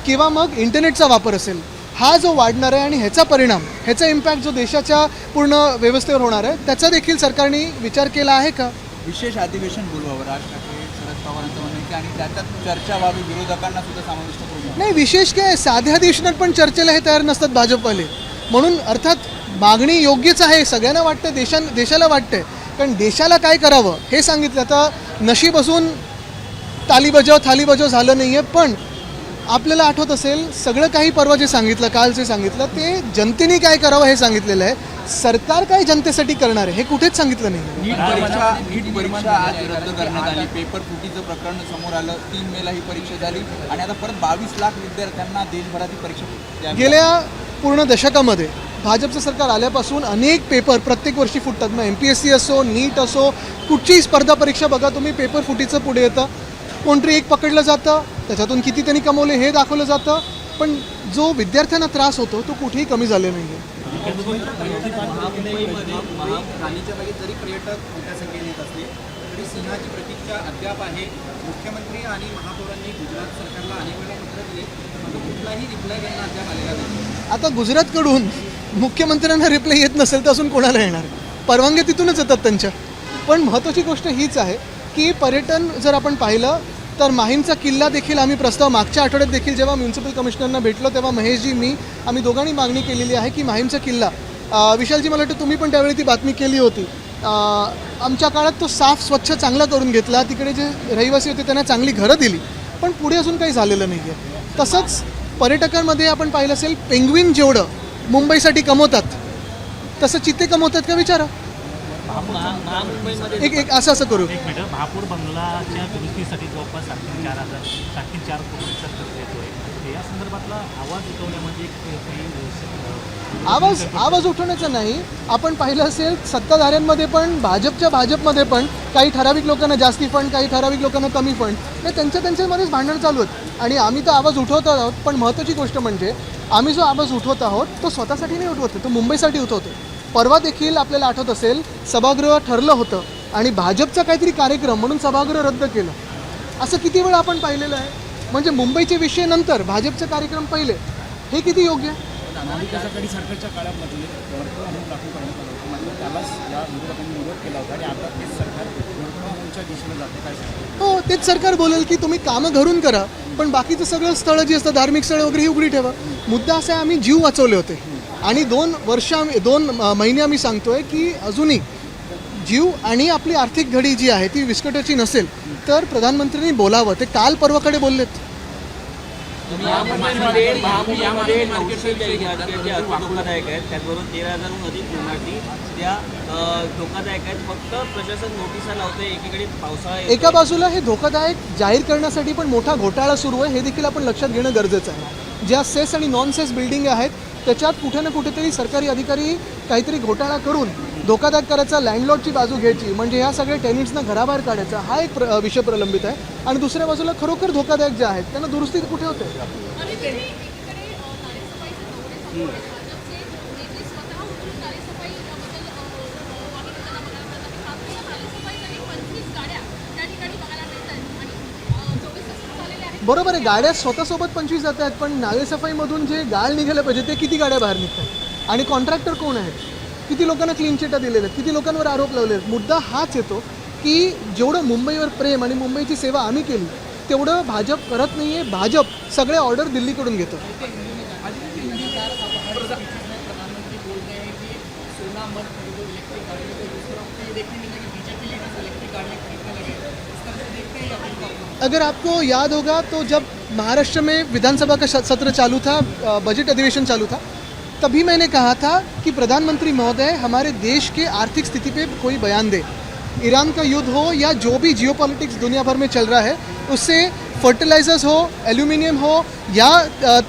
किंवा मग इंटरनेटचा वापर असेल, हा जो वाढणार आहे आणि ह्याचा परिणाम, ह्याचा इम्पॅक्ट जो देशाच्या पूर्ण व्यवस्थेवर होणार आहे त्याचा देखील सरकारने विचार केला आहे का? विशेष अधिवेशन बोलवावं राज ठाकरे, शरद पवारांचं म्हणणं आणि त्याच्यात चर्चा व्हावी, विरोधकांना सुद्धा समाविष्ट करून. नाही, विशेष काय साध्या अधिवेशनात पण चर्चेला हे तयार नसतात भाजपवाले. म्हणून अर्थात मागणी योग्यच आहे, सगळ्यांना वाटतं, देशाला वाटतंय, कारण देशाला काय करावं हे सांगितलं. आता नशीब असून थाली बजाव झालं नाही आहे, पण आपल्याला आठवत असेल सगळं काही परवा जे सांगितलं, काल जे सांगितलं ते जनतेने काय करावं हे सांगितलेलं आहे. सरकार काय जनतेसाठी करणार आहे हे कुठेच सांगितलं नाही. नीट परीक्षा आज रद्द करण्यात आली, पेपर फुटीचं प्रकरण समोर आलं, 3 मेला ही परीक्षा झाली आणि आता परत 22 लाख विद्यार्थ्यांना देशभरात ही परीक्षा. गेल्या पूर्ण दशकामध्ये भाजपचं सरकार आल्यापासून अनेक पेपर प्रत्येक वर्षी फुटतात. मग MPSC असो, नीट असो, कुठचीही स्पर्धा परीक्षा बघा तुम्ही, पेपर फुटीचं पुढे येतं. कोणतरी एक पकडलं जातं, त्याच्यातून किती त्यांनी कमवले हे दाखवलं जातं, पण जो विद्यार्थ्यांना त्रास होतो तो कुठेही कमी झाले नाही आहे. मुंबईमध्ये राणीच्या बागेत जरी पर्यटक मोठ्या संख्येने येत असले तरी सिंहाची प्रतीक्षा अद्याप आहे. मुख्यमंत्री आणि महापौरांनी गुजरात सरकारला अनेक वेळा पत्र दिले, मात्र कुठलाही रिप्लाय त्यांना अद्याप आलेला नाही. आता गुजरातकडून मुख्यमंत्र्यांना रिप्लाय येत नसेल तर अजून कोणाला येणार? परवानगी तिथूनच येतात त्यांच्या. पण महत्त्वाची गोष्ट हीच आहे की पर्यटन जर आपण पाहिलं तर माहीमचा किल्ला देखील आम्ही प्रस्ताव मागच्या आठवड्यात देखील जेव्हा म्युन्सिपल कमिशनरना भेटलो तेव्हा महेशजी मी आम्ही दोघांनी मागणी केलेली आहे की माहीमचा किल्ला, विशालजी मला वाटतं तुम्ही पण त्यावेळी ती बातमी केली होती, आमच्या काळात तो साफ स्वच्छ चांगला करून घेतला, तिकडे जे रहिवासी होते त्यांना चांगली घरं दिली, पण पुढे अजून काही झालेलं नाही आहे. तसंच पर्यटकांमध्ये आपण पाहिलं असेल पेंग्विन जेवढं मुंबईसाठी कमवतात तसं चित्ते कमवतात का विचारा. एक असं करू. एक मिनिट, महापौर बंगलाच्या दुरुस्तीसाठी जवळपास 4.5 कोटींचा खर्च येतोय. या संदर्भातला आवाज उठवण्यामध्ये आवाज उठवण्याचा नाही. आपण पाहिलं असेल सत्ताधाऱ्यांमध्ये पण भाजपमध्ये पण काही ठराविक लोकांना जास्ती फंड, काही ठराविक लोकांना कमी फंड, हे त्यांच्यामध्येच भांडण चालू आहेत आणि आम्ही तर आवाज उठवत आहोत. पण महत्त्वाची गोष्ट म्हणजे आम्ही जो आवाज उठवत आहोत तो स्वतःसाठी नाही उठवतो, तो मुंबईसाठी उठवतो. परवा देखील आपल्याला आठवत असेल सभागृह ठरलं होतं आणि भाजपचा काहीतरी कार्यक्रम म्हणून सभागृह रद्द केलं. असं किती वेळा आपण पाहिलेलं आहे. म्हणजे मुंबईचे विषय नंतर भाजपचे कार्यक्रम पहिले, हे किती योग्य आहे? महाविकास आघाडी सरकारच्या काळामध्ये वर्क फ्रॉम होम लागू करण्यात आलं होतं, मात्र त्यालाच या विरोधकांनी विरोध केला होता आणि आता तेच सरकार वर्क फ्रॉम होमच्या दिशेने जाते. काय सांगतो? हो, तेच सरकार बोलेल की तुम्ही कामं घरून करा, पण बाकीचं सगळं स्थळं जी असतात धार्मिक स्थळं वगैरे ही उघडी ठेवा. मुद्दा असा आहे आम्ही जीव वाचवले होते आणि 2 महिने आम्ही सांगतोय की अजूनही जीव आणि आपली आर्थिक घडी जी आहे ती विस्कटाची नसेल तर प्रधानमंत्र्यांनी बोलावं. ते काल परवाकडे बोललेत. यामध्ये 900 ज्या धोकादायक आहेत त्याचबरोबर 13,000हून अधिक इमारती त्या धोकादायक आहेत. फक्त प्रशासन नोटिसा लावते. एकीकडे पावसाळा एका बाजूला हे धोकादायक जाहीर करण्यासाठी पण मोठा घोटाळा सुरू आहे, हे देखील आपण लक्षात घेणं गरजेचं आहे. ज्या सेस आणि नॉन सेस बिल्डिंग आहेत त्याच्यात कुठे ना कुठेतरी सरकारी अधिकारी काहीतरी घोटाळा करून धोकादायक करायचा, लँडलॉर्डची बाजू घ्यायची, म्हणजे ह्या सगळ्या टेनंट्सना घराबाहेर काढायचा, हा एक विषय प्रलंबित आहे. आणि दुसऱ्या बाजूला खरोखर धोकादायक जे आहेत त्यांना दुरुस्ती कुठे होते? बरोबर आहे, गाड्या स्वतःसोबत 25 जात आहेत, पण नालेसफाईमधून जे गाळ निघायला पाहिजे ते किती गाड्या बाहेर निघतात? आणि कॉन्ट्रॅक्टर कोण आहेत? किती लोकांना क्लीन चिटा दिलेल्या आहेत? किती लोकांवर आरोप लावले आहेत? मुद्दा हाच येतो की जेवढं मुंबईवर प्रेम आणि मुंबईची सेवा आम्ही केली तेवढं भाजप करत नाही आहे. भाजप सगळे ऑर्डर दिल्लीकडून घेतं. अगर आपको याद होगा तो जब महाराष्ट्र में विधानसभा का सत्र चालू था, बजट अधिवेशन चालू था, तभी मैंने कहा था कि प्रधानमंत्री महोदय हमारे देश के आर्थिक स्थिति पे कोई बयान दे. ईरान का युद्ध हो या जो भी जियोपॉलिटिक्स दुनिया भर में चल रहा है उससे फर्टिलाइजर्स हो, एल्यूमिनियम हो या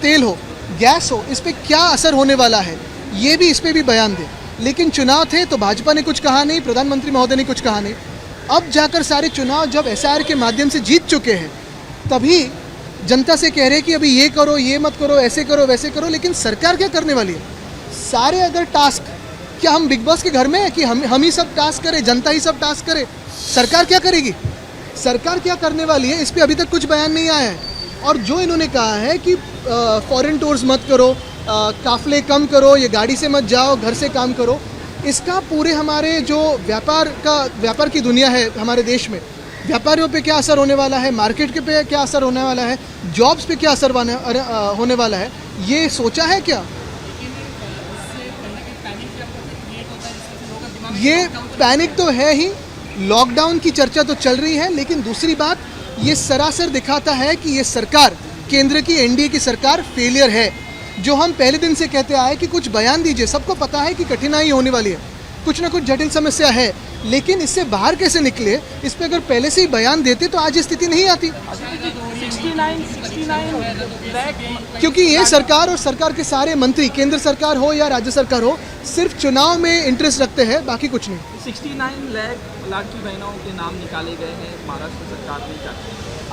तेल हो, गैस हो, इस पर क्या असर होने वाला है ये भी इस पर भी बयान दे. लेकिन चुनाव थे तो भाजपा ने कुछ कहा नहीं, प्रधानमंत्री महोदय ने कुछ कहा नहीं. अब जाकर सारे चुनाव जब SIR के माध्यम से जीत चुके हैं तभी जनता से कह रहे हैं कि अभी ये करो, ये मत करो, ऐसे करो, वैसे करो. लेकिन सरकार क्या करने वाली है? सारे अगर टास्क, क्या हम बिग बॉस के घर में है कि हम ही सब टास्क करें, जनता ही सब टास्क करे? सरकार क्या करेगी? सरकार क्या करने वाली है इस पर अभी तक कुछ बयान नहीं आया है. और जो इन्होंने कहा है कि फॉरेन टूर्स मत करो, काफले कम करो, ये गाड़ी से मत जाओ, घर से काम करो, इसका पूरे हमारे जो व्यापार की दुनिया है हमारे देश में, व्यापारियों पे क्या असर होने वाला है, मार्केट के पे क्या असर होने वाला है, जॉब्स पे क्या असर होने वाला है, ये सोचा है क्या? ये पैनिक तो है ही, लॉकडाउन की चर्चा तो चल रही है, लेकिन दूसरी बात ये सरासर दिखाता है कि ये सरकार, केंद्र की NDA की सरकार फेलियर है. जो हम पहले दिन से कहते आए कि कुछ बयान दीजिए, सबको पता है कि कठिनाई होने वाली है, कुछ ना कुछ जटिल समस्या है, लेकिन इससे बाहर कैसे निकले, इस पर अगर पहले से ही बयान देते तो आज ये स्थिति नहीं आती. 69 क्योंकि ये सरकार और सरकार के सारे मंत्री, केंद्र सरकार हो या राज्य सरकार हो, सिर्फ चुनाव में इंटरेस्ट रखते हैं, बाकी कुछ नहीं. 69 लाख की बहनों के नाम निकाले गए हैं महाराष्ट्र सरकार ने.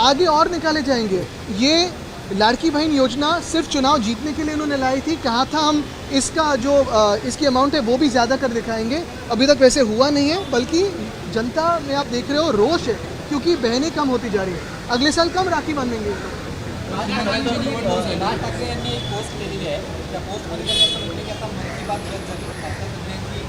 आगे और निकाले जाएंगे. ये लाड़की बहन योजना सिर्फ चुनाव जीतने के लिए इन्होंने लाई थी, कहा था हम इसका जो इसकी अमाउंट है वो भी ज़्यादा कर दिखाएंगे। अभी तक वैसे हुआ नहीं है, बल्कि जनता में आप देख रहे हो रोष है, क्योंकि बहनें कम होती जा रही है। अगले साल कम राखी बांधेंगे। राज ठाकरे यांनी एक पोस्ट केलेली आहे, त्या पोस्टमध्ये त्यांनी असं म्हटलं की आता मन की बात रद्द झाली, खासदारांची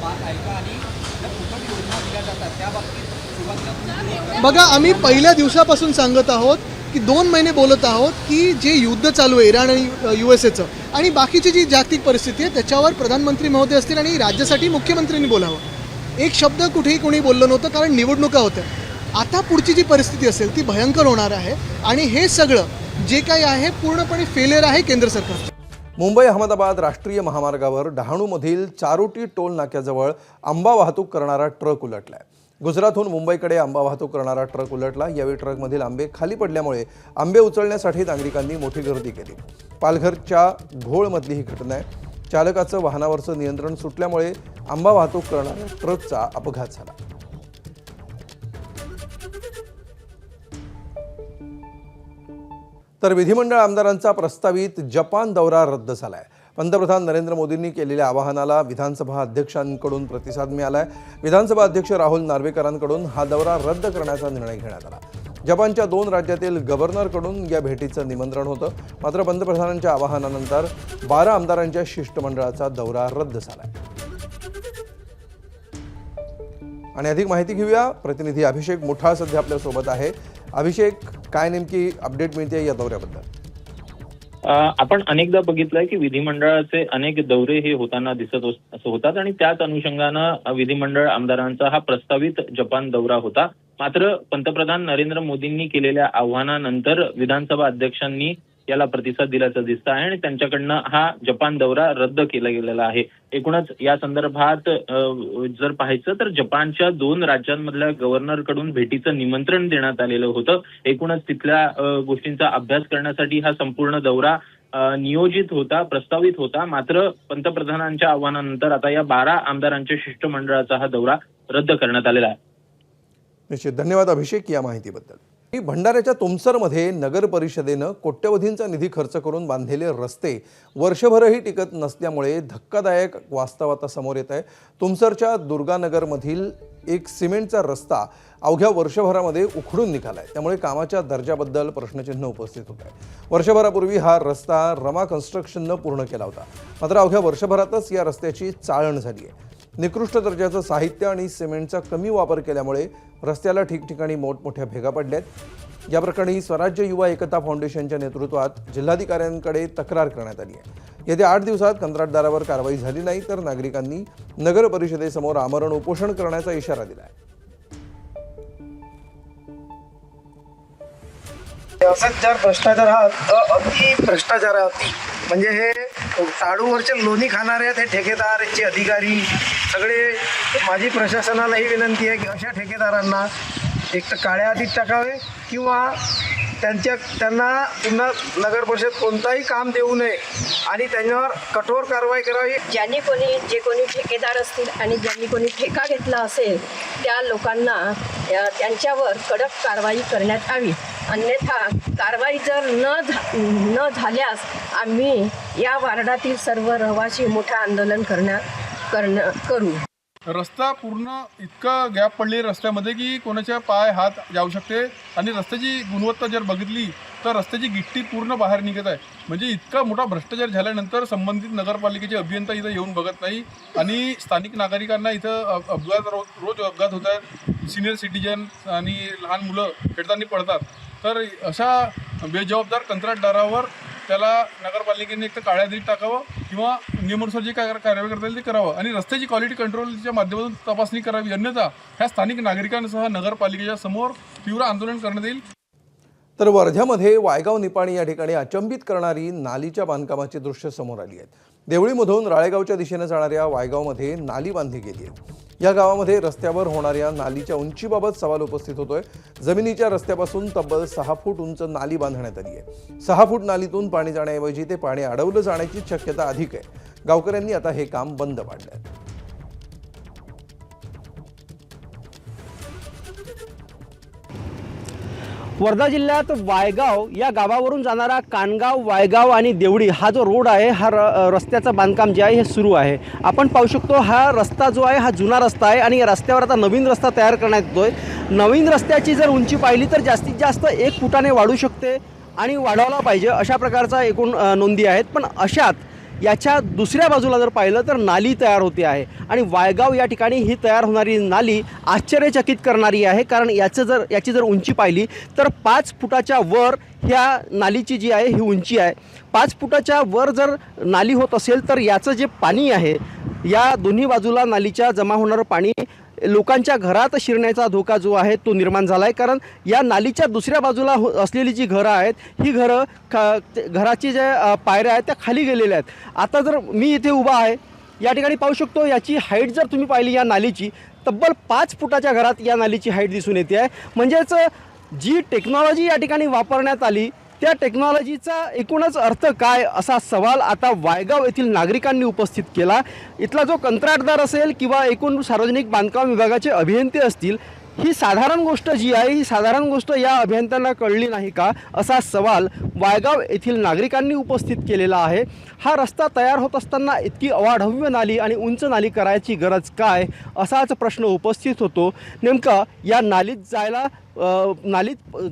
बात ऐका आणि ज्या फुकट योजना दिल्या जातात त्या बाबतीत सुरुवातीला बघा, आम्ही पहिल्या दिवसापासून सांगत आहोत की 2 महिने बोलत आहोत की जे युद्ध चालू आहे इराण आणि USAचं आणि बाकीची जी जागतिक परिस्थिती आहे त्याच्यावर प्रधानमंत्री महोदय असतील आणि राज्यासाठी मुख्यमंत्र्यांनी बोलावं। एक शब्द कुठेही कोणी बोललं नव्हतं, कारण निवडणुका होत्या। आता पुढची जी परिस्थिती असेल ती भयंकर होणार आहे आणि हे सगळं जे काही आहे पूर्णपणे फेलियर आहे केंद्र सरकारचं। मुंबई अहमदाबाद राष्ट्रीय महामार्गावर डहाणूमधील चारोटी टोल नाक्याजवळ आंबा वाहतूक करणारा ट्रक उलटलाय। गुजरातहून मुंबईकडे आंबा वाहतूक करणारा ट्रक उलटला। यावेळी ट्रकमधील आंबे खाली पडल्यामुळे आंबे उचलण्यासाठी नागरिकांनी मोठी गर्दी केली। पालघरच्या घोळमधली ही घटना आहे। चालकाचं वाहनावरचं नियंत्रण सुटल्यामुळे आंबा वाहतूक करणाऱ्या ट्रकचा अपघात झाला। तर विधिमंडळ आमदारांचा प्रस्तावित जपान दौरा रद्द झालाय। पंतप्रधान नरेंद्र मोदींनी केलेल्या आवाहनाला विधानसभा अध्यक्षांकडून प्रतिसाद मिळालाय। विधानसभा अध्यक्ष राहुल नार्वेकरांकडून हा दौरा रद्द करण्याचा निर्णय घेण्यात आला। जपानच्या 2 राज्यातील गव्हर्नरकडून या भेटीचं निमंत्रण होतं, मात्र पंतप्रधानांच्या आवाहनानंतर 12 आमदारांच्या शिष्टमंडळाचा दौरा रद्द झालाय। आणि अधिक माहिती घेऊया, प्रतिनिधी अभिषेक मुठा सध्या आपल्या सोबत आहे। अभिषेक, काय नेमकी अपडेट मिळते या दौऱ्याबद्दल? आपण अनेकदा बघितलंय की विधिमंडळाचे अनेक दौरे हे होताना होतात आणि त्याच अनुषंगानं विधिमंडळ आमदारांचा हा प्रस्तावित जपान दौरा होता। मात्र पंतप्रधान नरेंद्र मोदींनी केलेल्या आव्हानानंतर विधानसभा अध्यक्षांनी याला प्रतिसाद दिल्याचं दिसतं आहे आणि त्यांच्याकडनं हा जपान दौरा रद्द केला गेलेला आहे। एकूणच या संदर्भात जर पाहायचं तर जपानच्या 2 राज्यांमधल्या गव्हर्नरकडून भेटीचं निमंत्रण देण्यात आलेलं होतं। एकूणच तिथल्या गोष्टींचा अभ्यास करण्यासाठी हा संपूर्ण दौरा नियोजित होता, प्रस्तावित होता। मात्र पंतप्रधानांच्या आव्हानानंतर आता या 12 आमदारांच्या शिष्टमंडळाचा हा दौरा रद्द करण्यात आलेला आहे। निश्चित, धन्यवाद अभिषेक या माहितीबद्दल। भंडाऱ्याच्या तुमसरमध्ये नगर परिषदेनं कोट्यवधींचा निधी खर्च करून बांधलेले रस्ते वर्षभरही टिकत नसल्यामुळे धक्कादायक वास्तव आता समोर येत आहे। तुमसरच्या दुर्गानगरमधील एक सिमेंटचा रस्ता अवघ्या वर्षभरामध्ये उखडून निघालाय, त्यामुळे कामाच्या दर्जाबद्दल प्रश्नचिन्ह उपस्थित होत आहे। वर्षभरापूर्वी हा रस्ता रमा कन्स्ट्रक्शननं पूर्ण केला होता, मात्र अवघ्या वर्षभरातच या रस्त्याची चाळण झाली आहे। निकृष्ट दर्जाचं साहित्य आणि सिमेंटचा कमी वापर केल्यामुळे रस्त्याला ठिकठिकाणी मोठमोठ्या भेगा पडल्यात। या प्रकरणी स्वराज्य युवा एकता फाउंडेशनच्या नेतृत्वात जिल्हाधिकाऱ्यांकडे तक्रार करण्यात आली आहे। येत्या 8 दिवसात कंत्राटदारावर कारवाई झाली नाही तर नागरिकांनी नगर परिषदेसमोर आमरण उपोषण करण्याचा इशारा दिला आहे। भ्रष्टाचार हा अति भ्रष्टाचार आहे अति, म्हणजे हे टाळूवरचे लोणी खाणारे हे ठेकेदारचे अधिकारी सगळे, माझी प्रशासनालाही विनंती आहे की अशा ठेकेदारांना एक तर काळ्या यादीत टाकावे किंवा त्यांना पुन्हा नगर परिषद कोणताही काम देऊ नये आणि त्यांच्यावर कठोर कारवाई करावी। जे कोणी ठेकेदार असतील आणि ज्यांनी कोणी ठेका घेतला असेल त्या लोकांना त्यांच्यावर कडक कारवाई करण्यात यावी, अन्यथा कारवाई जर न झाल्यास आम्ही या वार्डातील सर्व रहिवासी मोठं आंदोलन करू। रस्ता पूर्ण इतका गॅप पडले रस्त्यामध्ये की कोणाच्या पाय हात जाऊ शकते आणि रस्त्याची गुणवत्ता जर बघितली तर रस्त्याची गिट्टी पूर्ण बाहेर निघत आहे। म्हणजे इतका मोठा भ्रष्टाचार झाल्यानंतर संबंधित नगरपालिकेचे अभियंता इथं येऊन बघत नाही आणि स्थानिक नागरिकांना इथं अपघात रोज अपघात होत आहेत। सिनियर सिटीजन आणि लहान मुलं खेळताना पडतात, तर अशा बेजबाबदार कंत्राटदारावर त्याला नगरपालिकेने एक तर काळ्या यादीत टाकावं किंवा नियमानुसार जे काय कारवाई करता येईल ते करावं आणि रस्त्याची क्वालिटी कंट्रोलच्या माध्यमातून तपासणी करावी, अन्यथा ह्या स्थानिक नागरिकांसह नगरपालिकेच्या समोर तीव्र आंदोलन करण्यात येईल। तर वर्ध्यामध्ये वायगाव निपाणी या ठिकाणी अचंबित करणारी नालीच्या बांधकामाची दृश्य समोर आली आहेत। देवळीमधून राळेगावच्या दिशेने जाणाऱ्या वायगावमध्ये नाली बांधली गेली आहे। या गावामध्ये रस्त्यावर होणाऱ्या नालीच्या उंचीबाबत सवाल उपस्थित होतोय। जमिनीच्या रस्त्यापासून तब्बल 6 फूट उंच नाली बांधण्यात आली आहे। 6 फूट नालीतून पाणी जाण्याऐवजी ते पाणी अडवलं जाण्याची शक्यता अधिक आहे। गावकऱ्यांनी आता हे काम बंद पाडलंय। वर्धा जिल्ह्यात वायगाव या गावावरून जाणारा कानगाव, वायगाव आणि देवडी हा जो रोड आहे, हा रस्त्याचं बांधकाम जे आहे हे सुरू आहे. आपण पाहू शकतो हा रस्ता जो आहे हा जुना रस्ता आहे आणि या रस्त्यावर आता नवीन रस्ता तयार करण्यात येतोय. नवीन रस्त्याची जर उंची पाहिली तर जास्तीत जास्त 1 फुटाने वाढू शकते आणि वाढवला पाहिजे अशा प्रकारचा एकूण नोंदी आहेत. पण अशात याच्या दुसऱ्या बाजूला जर पाहिलं तर नाली तयार होते आहे आणि वायगाव या ठिकाणी ही तयार होणारी नाली आश्चर्यचकित करणारी आहे. कारण याची जर उंची पाहिली तर 5 फुटाच्या वर ह्या नालीची जी आहे ही उंची आहे. 5 फुटाच्या वर जर नाली होत असेल तर याचं जे पाणी आहे, या दोन्ही बाजूला नालीच्या जमा होणारं पाणी लोकांच्या घरात शिरण्याचा धोका जो आहे तो निर्माण झाला आहे. कारण या नालीच्या दुसऱ्या बाजूला असलेली जी घरं आहेत, ही घरं घराची ज्या पायऱ्या आहेत त्या खाली गेलेल्या आहेत. आता जर मी इथे उभा आहे, या ठिकाणी पाहू शकतो याची हाईट जर तुम्ही पाहिली या नालीची, तब्बल 5 फुटाच्या घरात या नालीची हाईट दिसून येते आहे. म्हणजेच जी टेक्नॉलॉजी या ठिकाणी वापरण्यात आली त्या टेक्नॉलॉजीचा एकूणच अर्थ काय असा सवाल आता वायगाव येथील नागरिकांनी उपस्थित केला. इथला जो कंत्राटदार असेल किंवा एकूण सार्वजनिक बांधकाम विभागाचे अभियंते असतील, ही साधारण गोष्ट जी आहे ही साधारण गोष्ट या अभियंत्यांना कळली नाही का असा सवाल वायगाव येथील नागरिकांनी उपस्थित केलेला आहे. हा रस्ता तयार होत असताना इतकी अवाढव्य नाली आणि उंच नाली करायची गरज काय असाच प्रश्न उपस्थित होतो. नेमका या नालीत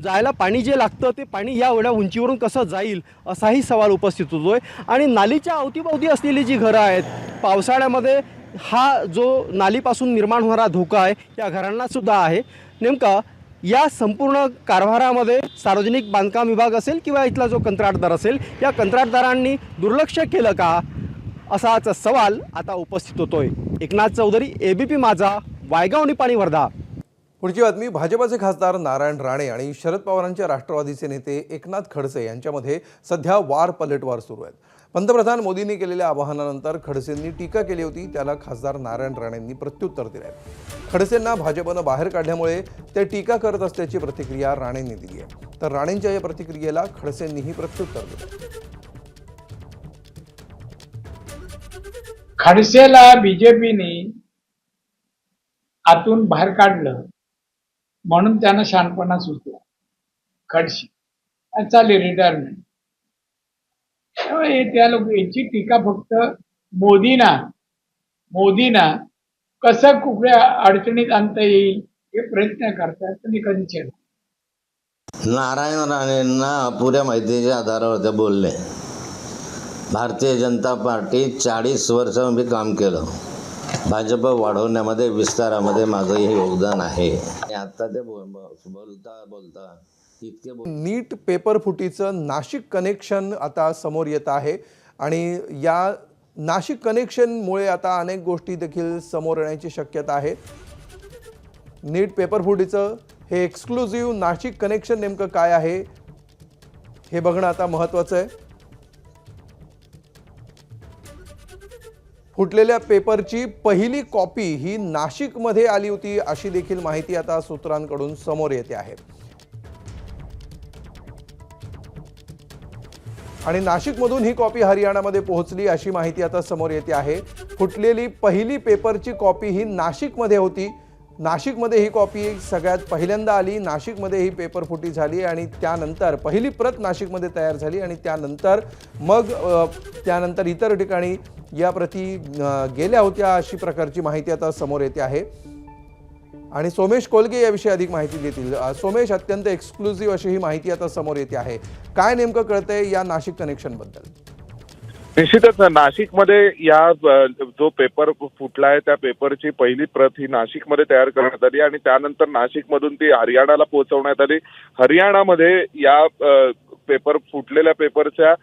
जायला पाणी जे लागतं ते पाणी या एवढ्या उंचीवरून कसं जाईल असाही सवाल उपस्थित होतोय. आणि नालीच्या अवतीभोवती असलेली जी घरं आहेत, पावसाळ्यामध्ये हा जो नालीपासून निर्माण होणारा धोका आहे या घरांना सुद्धा आहे. नेमका या संपूर्ण कारभारामध्ये सार्वजनिक बांधकाम विभाग असेल किंवा इथला जो कंत्राटदार असेल, या कंत्राटदारांनी दुर्लक्ष केलं का असाच सवाल आता उपस्थित होतोय. एकनाथ चौधरी, ABP माझा, वायगाव निपाणी, वर्धा. पुढची बातमी. भाजपाचे खासदार नारायण राणे आणि शरद पवारांच्या राष्ट्रवादीचे नेते एकनाथ खडसे यांच्यामध्ये सध्या वार पलटवार सुरू आहेत. पंतप्रधान मोदींनी केलेल्या आवाहनानंतर खडसेंनी टीका केली होती, त्याला खासदार नारायण राणेंनी प्रत्युत्तर दिलं आहे. खडसेंना भाजपनं बाहेर काढल्यामुळे ते टीका करत असल्याची प्रतिक्रिया राणेंनी दिली आहे. तर राणेंच्या या प्रतिक्रियेला खडसेंनीही प्रत्युत्तर दिलं. खडसेला बीजेपीने आतून बाहेर काढलं म्हणून त्यांना शहाणपणा सुचला. खडसे चालेल रिटायरमेंट. त्या लोक याची टीका फक्त मोदींना कसं कुठल्या अडचणीत आणता येईल हे प्रयत्न करतात. त्यांनी कधी केलं. नारायण राणेंना अपुऱ्या माहितीच्या आधारावर ते बोलले. भारतीय जनता पार्टी 40 वर्ष मी काम केलं. भाजप वाढवण्यामध्ये, विस्तारामध्ये माझं हे योगदान आहे. आता ते बोलता नीट पेपर फुटीचं नाशिक कनेक्शन आता समोर येत आहे आणि या नाशिक कनेक्शनमुळे आता अनेक गोष्टी देखील समोर येण्याची शक्यता आहे. नीट पेपर फुटीचं हे एक्सक्लुझिव्ह नाशिक कनेक्शन नेमकं काय आहे हे बघणं आता महत्त्वाचं आहे. फुटलेल्या पेपरची पहिली कॉपी ही नाशिकमध्ये आली होती अशी देखील माहिती आता सूत्रांकडून समोर येते आहे. आणि नाशिकमधून ही कॉपी हरियाणामध्ये पोहोचली अशी माहिती आता समोर येते आहे. फुटलेली पहिली पेपरची कॉपी ही नाशिकमध्ये होती. नाशिकमध्ये ही कॉपी सगळ्यात पहिल्यांदा आली. नाशिकमध्ये ही पेपर फुटी झाली आणि त्यानंतर पहिली प्रत नाशिकमध्ये तयार झाली आणि त्यानंतर इतर ठिकाणी या प्रती गेल्या होत्या अशी प्रकारची माहिती आता समोर येते आहे. आणि सोमेश कोलगे याविषयी अधिक माहिती देतील. सोमेश, अत्यंत एक्सक्लुझिव्ह अशी ही माहिती आता समोर येते आहे. काय नेमकं कळतंय या नाशिक कनेक्शन बद्दल? निश्चितच नाशिकमध्ये या जो पेपर फुटलाय त्या पेपरची पहिली प्रत ही नाशिकमध्ये तयार करण्यात आली आणि त्यानंतर नाशिकमधून ती हरियाणाला पोहोचवण्यात आली. हरियाणामध्ये या फुटलेल्या पेपरच्या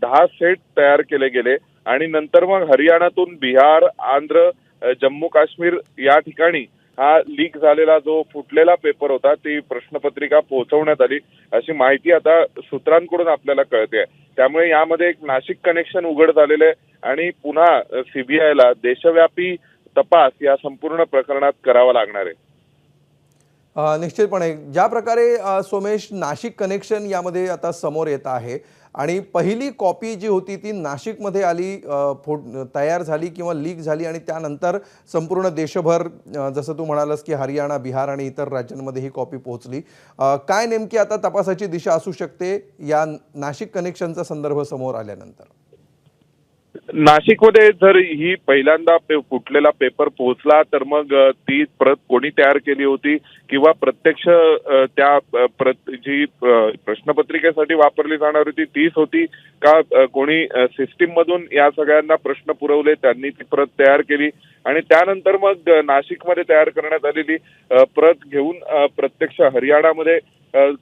10 सेट तयार केले गेले आणि नंतर मग हरियाणातून बिहार, आंध्र, जम्मू काश्मीर या ठिकाणी हा लीक झालेला जो फुटलेला पेपर होता ती प्रश्नपत्रिका पोहोचवण्यात आली अशी माहिती आता सूत्रांकडून आपल्याला कळते. त्यामुळे यामध्ये एक नाशिक कनेक्शन उघड झालेलं आहे आणि पुन्हा CBIला देशव्यापी तपास या संपूर्ण प्रकरणात करावा लागणार आहे. निश्चितपणे ज्या प्रकारे सोमेश नाशिक कनेक्शन यामध्ये आता समोर येत आहे आणि पहिली कॉपी जी होती ती नाशिकमध्ये आली, तयार झाली किंवा लीक झाली आणि त्यानंतर संपूर्ण देशभर जसं तू म्हणालास की हरियाणा, बिहार आणि इतर राज्यांमध्ये ही कॉपी पोहोचली. काय नेमकी आता तपासाची दिशा असू शकते या नाशिक कनेक्शनचा संदर्भ समोर आल्यानंतर? नाशिकमध्ये जर ही पहिल्यांदा फुटलेला पेपर पोहोचला तर मग ती प्रत कोणी तयार केली होती किंवा प्रत्यक्ष त्या जी प्रश्नपत्रिकेसाठी वापरली जाणार होती तीच होती का कोणी सिस्टीम मधून या सगळ्यांना प्रश्न पुरवले, त्यांनी ती प्रत तयार केली आणि त्यानंतर मग नाशिकमध्ये तयार करण्यात आलेली प्रत घेऊन प्रत्यक्ष हरियाणामध्ये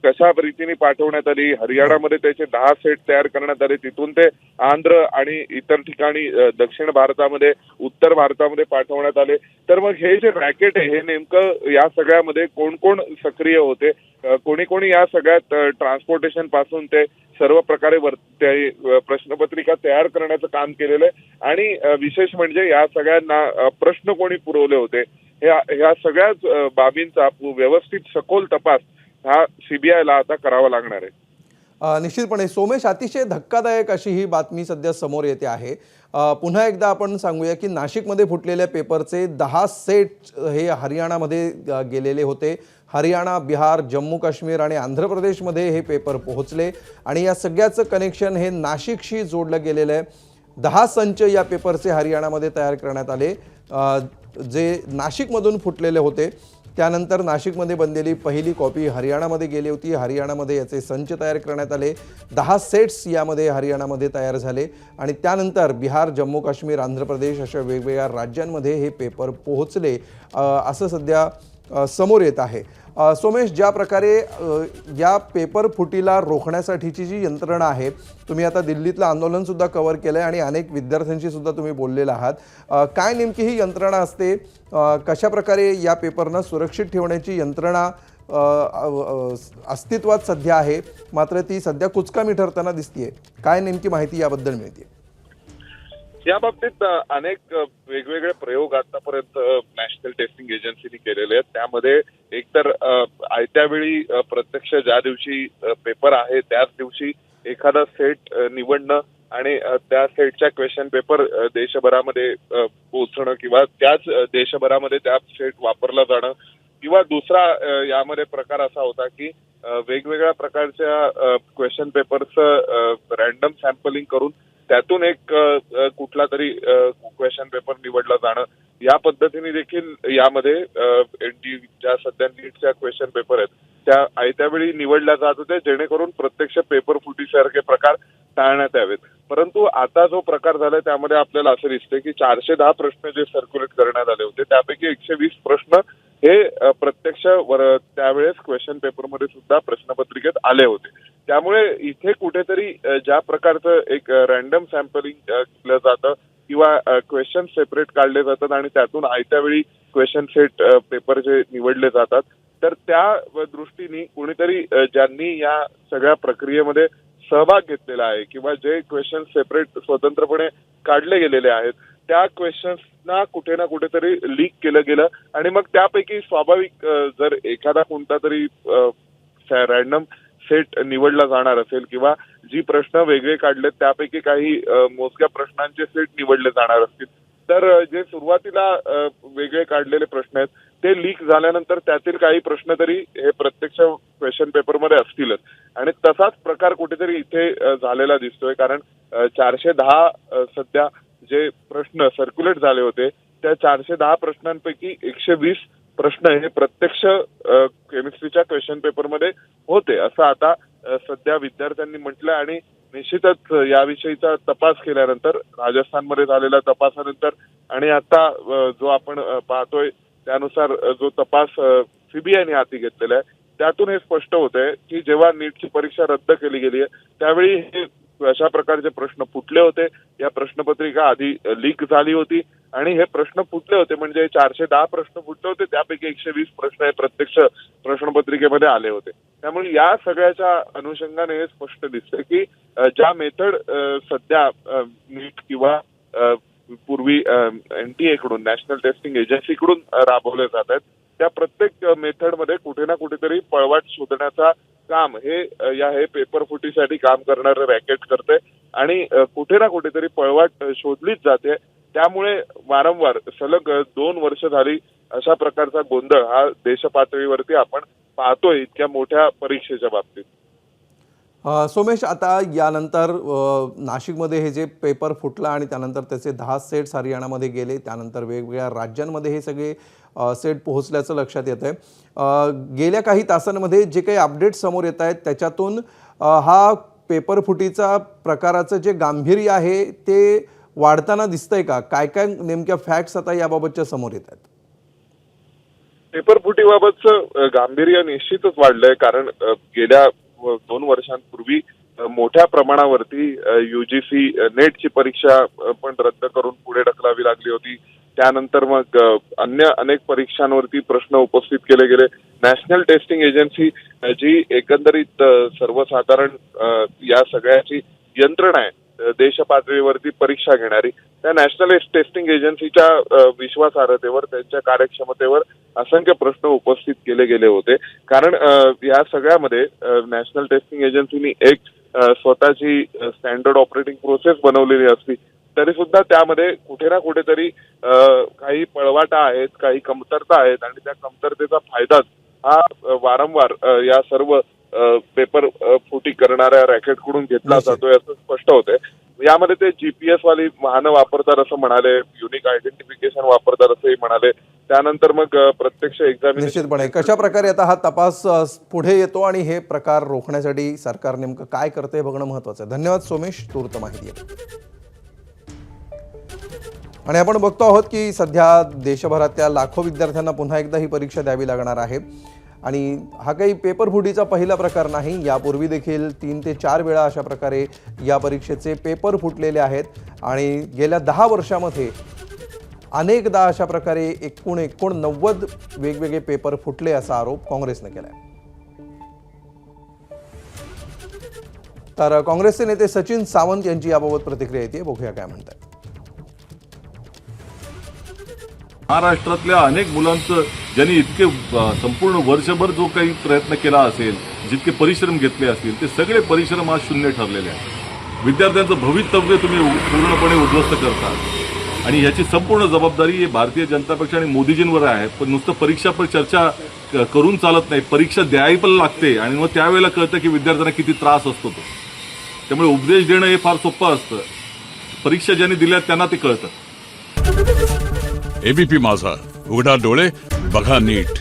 कशा रीतीने पाठवण्यात आली. हरियाणामध्ये त्याचे 10 सेट तयार करण्यात आले, तिथून ते आंध्र आणि इतर ठिकाणी दक्षिण भारतामध्ये, उत्तर भारतामध्ये पाठवण्यात आले. तर मग हे जे रॅकेट आहे हे नेमकं या सगळ्यामध्ये कोण कोण सक्रिय होते, कोणी कोणी या सगळ्यात ट्रान्सपोर्टेशन पासून ते सर्व प्रकारे प्रश्नपत्रिका तयार करण्याचं काम केलेलं आहे आणि विशेष म्हणजे या सगळ्यांना प्रश्न कोणी पुरवले होते ह्या सगळ्याच बाबींचा व्यवस्थित सखोल तपास हा सीबीआयला आता करावा लागणार आहे. निश्चितपणे सोमेश, अतिशय धक्कादायक अशी ही बातमी सध्या समोर येते आहे. पुन्हा एकदा आपण सांगूया की नाशिकमध्ये फुटलेल्या पेपरचे 10 सेट हे हरियाणामध्ये गेलेले होते. हरियाणा, बिहार, जम्मू काश्मीर आणि आंध्र प्रदेशमध्ये हे पेपर पोहोचले आणि या सगळ्याचं कनेक्शन हे नाशिकशी जोडलं गेलेलं आहे. 10 संच या पेपरचे हरियाणामध्ये तयार करण्यात आले जे नाशिकमधून फुटलेले होते. त्यानंतर नाशिकमध्ये बनलेली पहिली कॉपी हरियाणामध्ये गेली होती. हरियाणामध्ये याचे संच तयार करण्यात आले. 10 सेट्स यामध्ये हरियाणामध्ये तयार झाले आणि त्यानंतर बिहार, जम्मू काश्मीर, आंध्र प्रदेश अशा वेगवेगळ्या राज्यांमध्ये हे पेपर पोहोचले असं सध्या समोर येत आहे. सोमेश, ज्या प्रकारे या पेपर फुटीला रोखण्यासाठीची जी यंत्रणा आहे, तुम्ही आता दिल्लीतलं आंदोलनसुद्धा कव्हर केलं आहे आणि अनेक विद्यार्थ्यांशी सुद्धा तुम्ही बोललेला आहात. काय नेमकी ही यंत्रणा असते, कशा प्रकारे या पेपरना सुरक्षित ठेवण्याची यंत्रणा अस्तित्वात सध्या आहे, मात्र ती सध्या कुचकामी ठरताना दिसतीये. काय नेमकी माहिती याबद्दल मिळते? या बाबतीत अनेक वेगवेगळे प्रयोग आतापर्यंत नॅशनल टेस्टिंग एजन्सीने केलेले आहेत. त्यामध्ये एकतर आयत्या वेळी प्रत्यक्ष ज्या दिवशी पेपर आहे त्याच दिवशी एखादा सेट निवडणं आणि त्या सेटच्या क्वेश्चन पेपर देशभरामध्ये पोहोचणं किंवा त्याच देशभरामध्ये त्या सेट वापरला जाणं, किंवा दुसरा यामध्ये प्रकार असा होता की वेगवेगळ्या प्रकारच्या क्वेश्चन पेपरचं रॅन्डम सॅम्पलिंग करून त्यातून एक कुठला तरी क्वेश्चन पेपर निवडला जाणं. या पद्धतीने देखील यामध्ये ज्या सध्या नीटच्या क्वेश्चन पेपर आहेत त्या आयत्या वेळी निवडल्या जात होत्या, जेणेकरून प्रत्यक्ष पेपर फुटीसारखे प्रकार टाळण्यात यावेत. परंतु आता जो प्रकार झालाय त्यामध्ये आपल्याला असं दिसतंय की 410 प्रश्न जे सर्क्युलेट करण्यात आले होते त्यापैकी 120 प्रश्न हे प्रत्यक्ष त्यावेळेस क्वेश्चन पेपरमध्ये सुद्धा प्रश्नपत्रिकेत आले होते. त्यामुळे इथे कुठेतरी ज्या प्रकारचं एक रॅन्डम सॅम्पलिंग केलं जातं किंवा क्वेश्चन सेपरेट काढले जातात आणि त्यातून आयत्या वेळी क्वेश्चन सेट पेपर जे निवडले जातात, तर त्या दृष्टीने कोणीतरी ज्यांनी या सगळ्या प्रक्रियेमध्ये सहभाग घेतलेला आहे किंवा जे क्वेश्चन सेपरेट स्वतंत्रपणे काढले गेलेले आहेत त्या क्वेश्चन्सना कुठे ना कुठेतरी लीक केलं गेलं आणि मग त्यापैकी स्वाभाविक जर एखादा कोणता तरी रॅन्डम सेट निवडला जाणार असेल किंवा जी प्रश्न वेगळे काढलेत त्यापैकी काही मोजक्या प्रश्नांचे सेट निवडले जाणार असतील, तर जे सुरुवातीला वेगळे काढलेले प्रश्न आहेत ते लीक झाल्यानंतर त्यातील काही प्रश्न तरी हे प्रत्यक्ष क्वेश्चन पेपरमध्ये असतीलच आणि तसाच प्रकार कुठेतरी इथे झालेला दिसतोय. कारण 410 सध्या जे प्रश्न सर्क्युलेट झाले होते त्या 410 प्रश्नांपैकी 120 प्रश्न हे प्रत्यक्ष केमिस्ट्रीच्या क्वेश्चन पेपरमध्ये होते असं आता सध्या विद्यार्थ्यांनी म्हटलं आणि निश्चितच याविषयीचा तपास केल्यानंतर, राजस्थानमध्ये झालेल्या तपासानंतर आणि आता जो आपण पाहतोय त्यानुसार जो तपास सीबीआयने हाती घेतलेला आहे त्यातून हे स्पष्ट होत आहे की जेव्हा नीटची परीक्षा रद्द केली गेली आहे त्यावेळी हे अशा प्रकारचे प्रश्न फुटले होते. या प्रश्नपत्रिका आधी लीक झाली होती आणि हे प्रश्न फुटले होते म्हणजे 410 प्रश्न फुटले होते त्यापैकी 120 प्रश्न हे प्रत्यक्ष प्रश्नपत्रिकेमध्ये आले होते. त्यामुळे या सगळ्याच्या अनुषंगाने हे स्पष्ट दिसते की ज्या मेथड सध्या नीट किंवा पूर्वी NTA कडून नॅशनल टेस्टिंग एजन्सीकडून राबवले जात आहेत त्या प्रत्येक मेथडमध्ये कुठे ना कुठेतरी पळवाट शोधण्याचा काम हे पेपर फुटीसाठी काम करणारं रॅकेट करते आणि कुठे ना कुठेतरी पळवाट शोधलीच जाते. त्यामुळे वारंवार सलग 2 वर्ष झाली अशा प्रकारचा गोंधळ हा देशपातळीवरती आपण पाहतोय इतक्या मोठ्या परीक्षेच्या बाबतीत. सोमेश, आता यानंतर नाशिकमध्ये हे जे पेपर फुटला आणि त्यानंतर त्याचे 10 सेट्स हरियाणामध्ये गेले, त्यानंतर वेगवेगळ्या राज्यांमध्ये हे सगळे सेट पोहोचल्याचं लक्षात येत आहे. गेल्या काही तासांमध्ये जे काही अपडेट्स समोर येत आहेत त्याच्यातून हा पेपर फुटीचा प्रकाराचं जे गांभीर्य आहे ते वाढताना दिसतंय का? काय काय नेमक्या फॅक्ट्स आता याबाबतच्या समोर येत आहेत? पेपर फुटीबाबतचं गांभीर्य निश्चितच वाढलंय, कारण गेल्या 2 वर्षांपूर्वी मोठ्या प्रमाणावरती UGC नेटची परीक्षा पण रद्द करून पुढे ढकलावी लागली होती. त्यानंतर मग अन्य अनेक परीक्षांवरती प्रश्न उपस्थित केले गेले. नॅशनल टेस्टिंग एजन्सी जी एकंदरीत सर्वसाधारण या सगळ्याची यंत्रणा आहे देश पातळीवरती परीक्षा घेणारी, त्या नॅशनल टेस्टिंग एजन्सीच्या विश्वासार्हतेवर, त्यांच्या कार्यक्षमतेवर असंख्य प्रश्न उपस्थित केले गेले होते. कारण या सगळ्यामध्ये नॅशनल टेस्टिंग एजन्सीनी एक स्वतःची स्टँडर्ड ऑपरेटिंग प्रोसेस बनवलेली असली तरी सुद्धा त्यामध्ये कुठे ना कुठेतरी काही पळवाटा आहेत, काही कमतरता आहेत आणि त्या कमतरतेचा फायदाच हा वारंवार या सर्व पेपर फुटी करणाऱ्या रॅकेटकडून घेतला जातोय असं स्पष्ट होतंय. यामध्ये ते GPS वाली वाहनं वापरतात असं म्हणाले, युनिक आयडेंटिफिकेशन वापरतात असंही म्हणाले. त्यानंतर मग प्रत्यक्ष एक्झामिनेशन. निश्चितपणे कशा प्रकारे आता हा तपास पुढे येतो आणि हे प्रकार रोखण्यासाठी सरकार नेमकं काय करते बघणं महत्त्वाचं आहे. धन्यवाद सोमेश, तूर्त माहिती आहे. आणि आपण बघतो आहोत की सध्या देशभरातल्या लाखो विद्यार्थ्यांना पुन्हा एकदा ही परीक्षा द्यावी लागणार आहे आणि हा काही पेपर फुटीचा पहिला प्रकार नाही. यापूर्वी देखील 3 ते 4 वेळा अशा प्रकारे या परीक्षेचे पेपर फुटलेले आहेत आणि गेल्या 10 वर्षामध्ये अनेकदा अशा प्रकारे 89 वेगवेगळे पेपर फुटले असा आरोप काँग्रेसने केला आहे. तर काँग्रेसचे नेते सचिन सावंत यांची याबाबत प्रतिक्रिया येते, बघूया काय म्हणतात. महाराष्ट्रातल्या अनेक मुलांचं ज्यांनी इतके संपूर्ण वर्षभर जो काही प्रयत्न केला असेल, जितके परिश्रम घेतले असतील, ते सगळे परिश्रम आज शून्य ठरलेले आहेत. विद्यार्थ्यांचं भवितव्य तुम्ही पूर्णपणे उद्ध्वस्त करतात आणि याची संपूर्ण जबाबदारी ही भारतीय जनता पक्ष आणि मोदीजींवर आहे. पण नुसतं परीक्षा पर चर्चा करून चालत नाही, परीक्षा द्यावी पण लागते आणि मग त्यावेळेला कळतं की विद्यार्थ्यांना किती त्रास असतो तो. त्यामुळे उपदेश देणं हे फार सोपं असतं, परीक्षा ज्यांनी दिल्या त्यांना ते कळतं. ABP माझा, उघडा डोळे बघा नीट.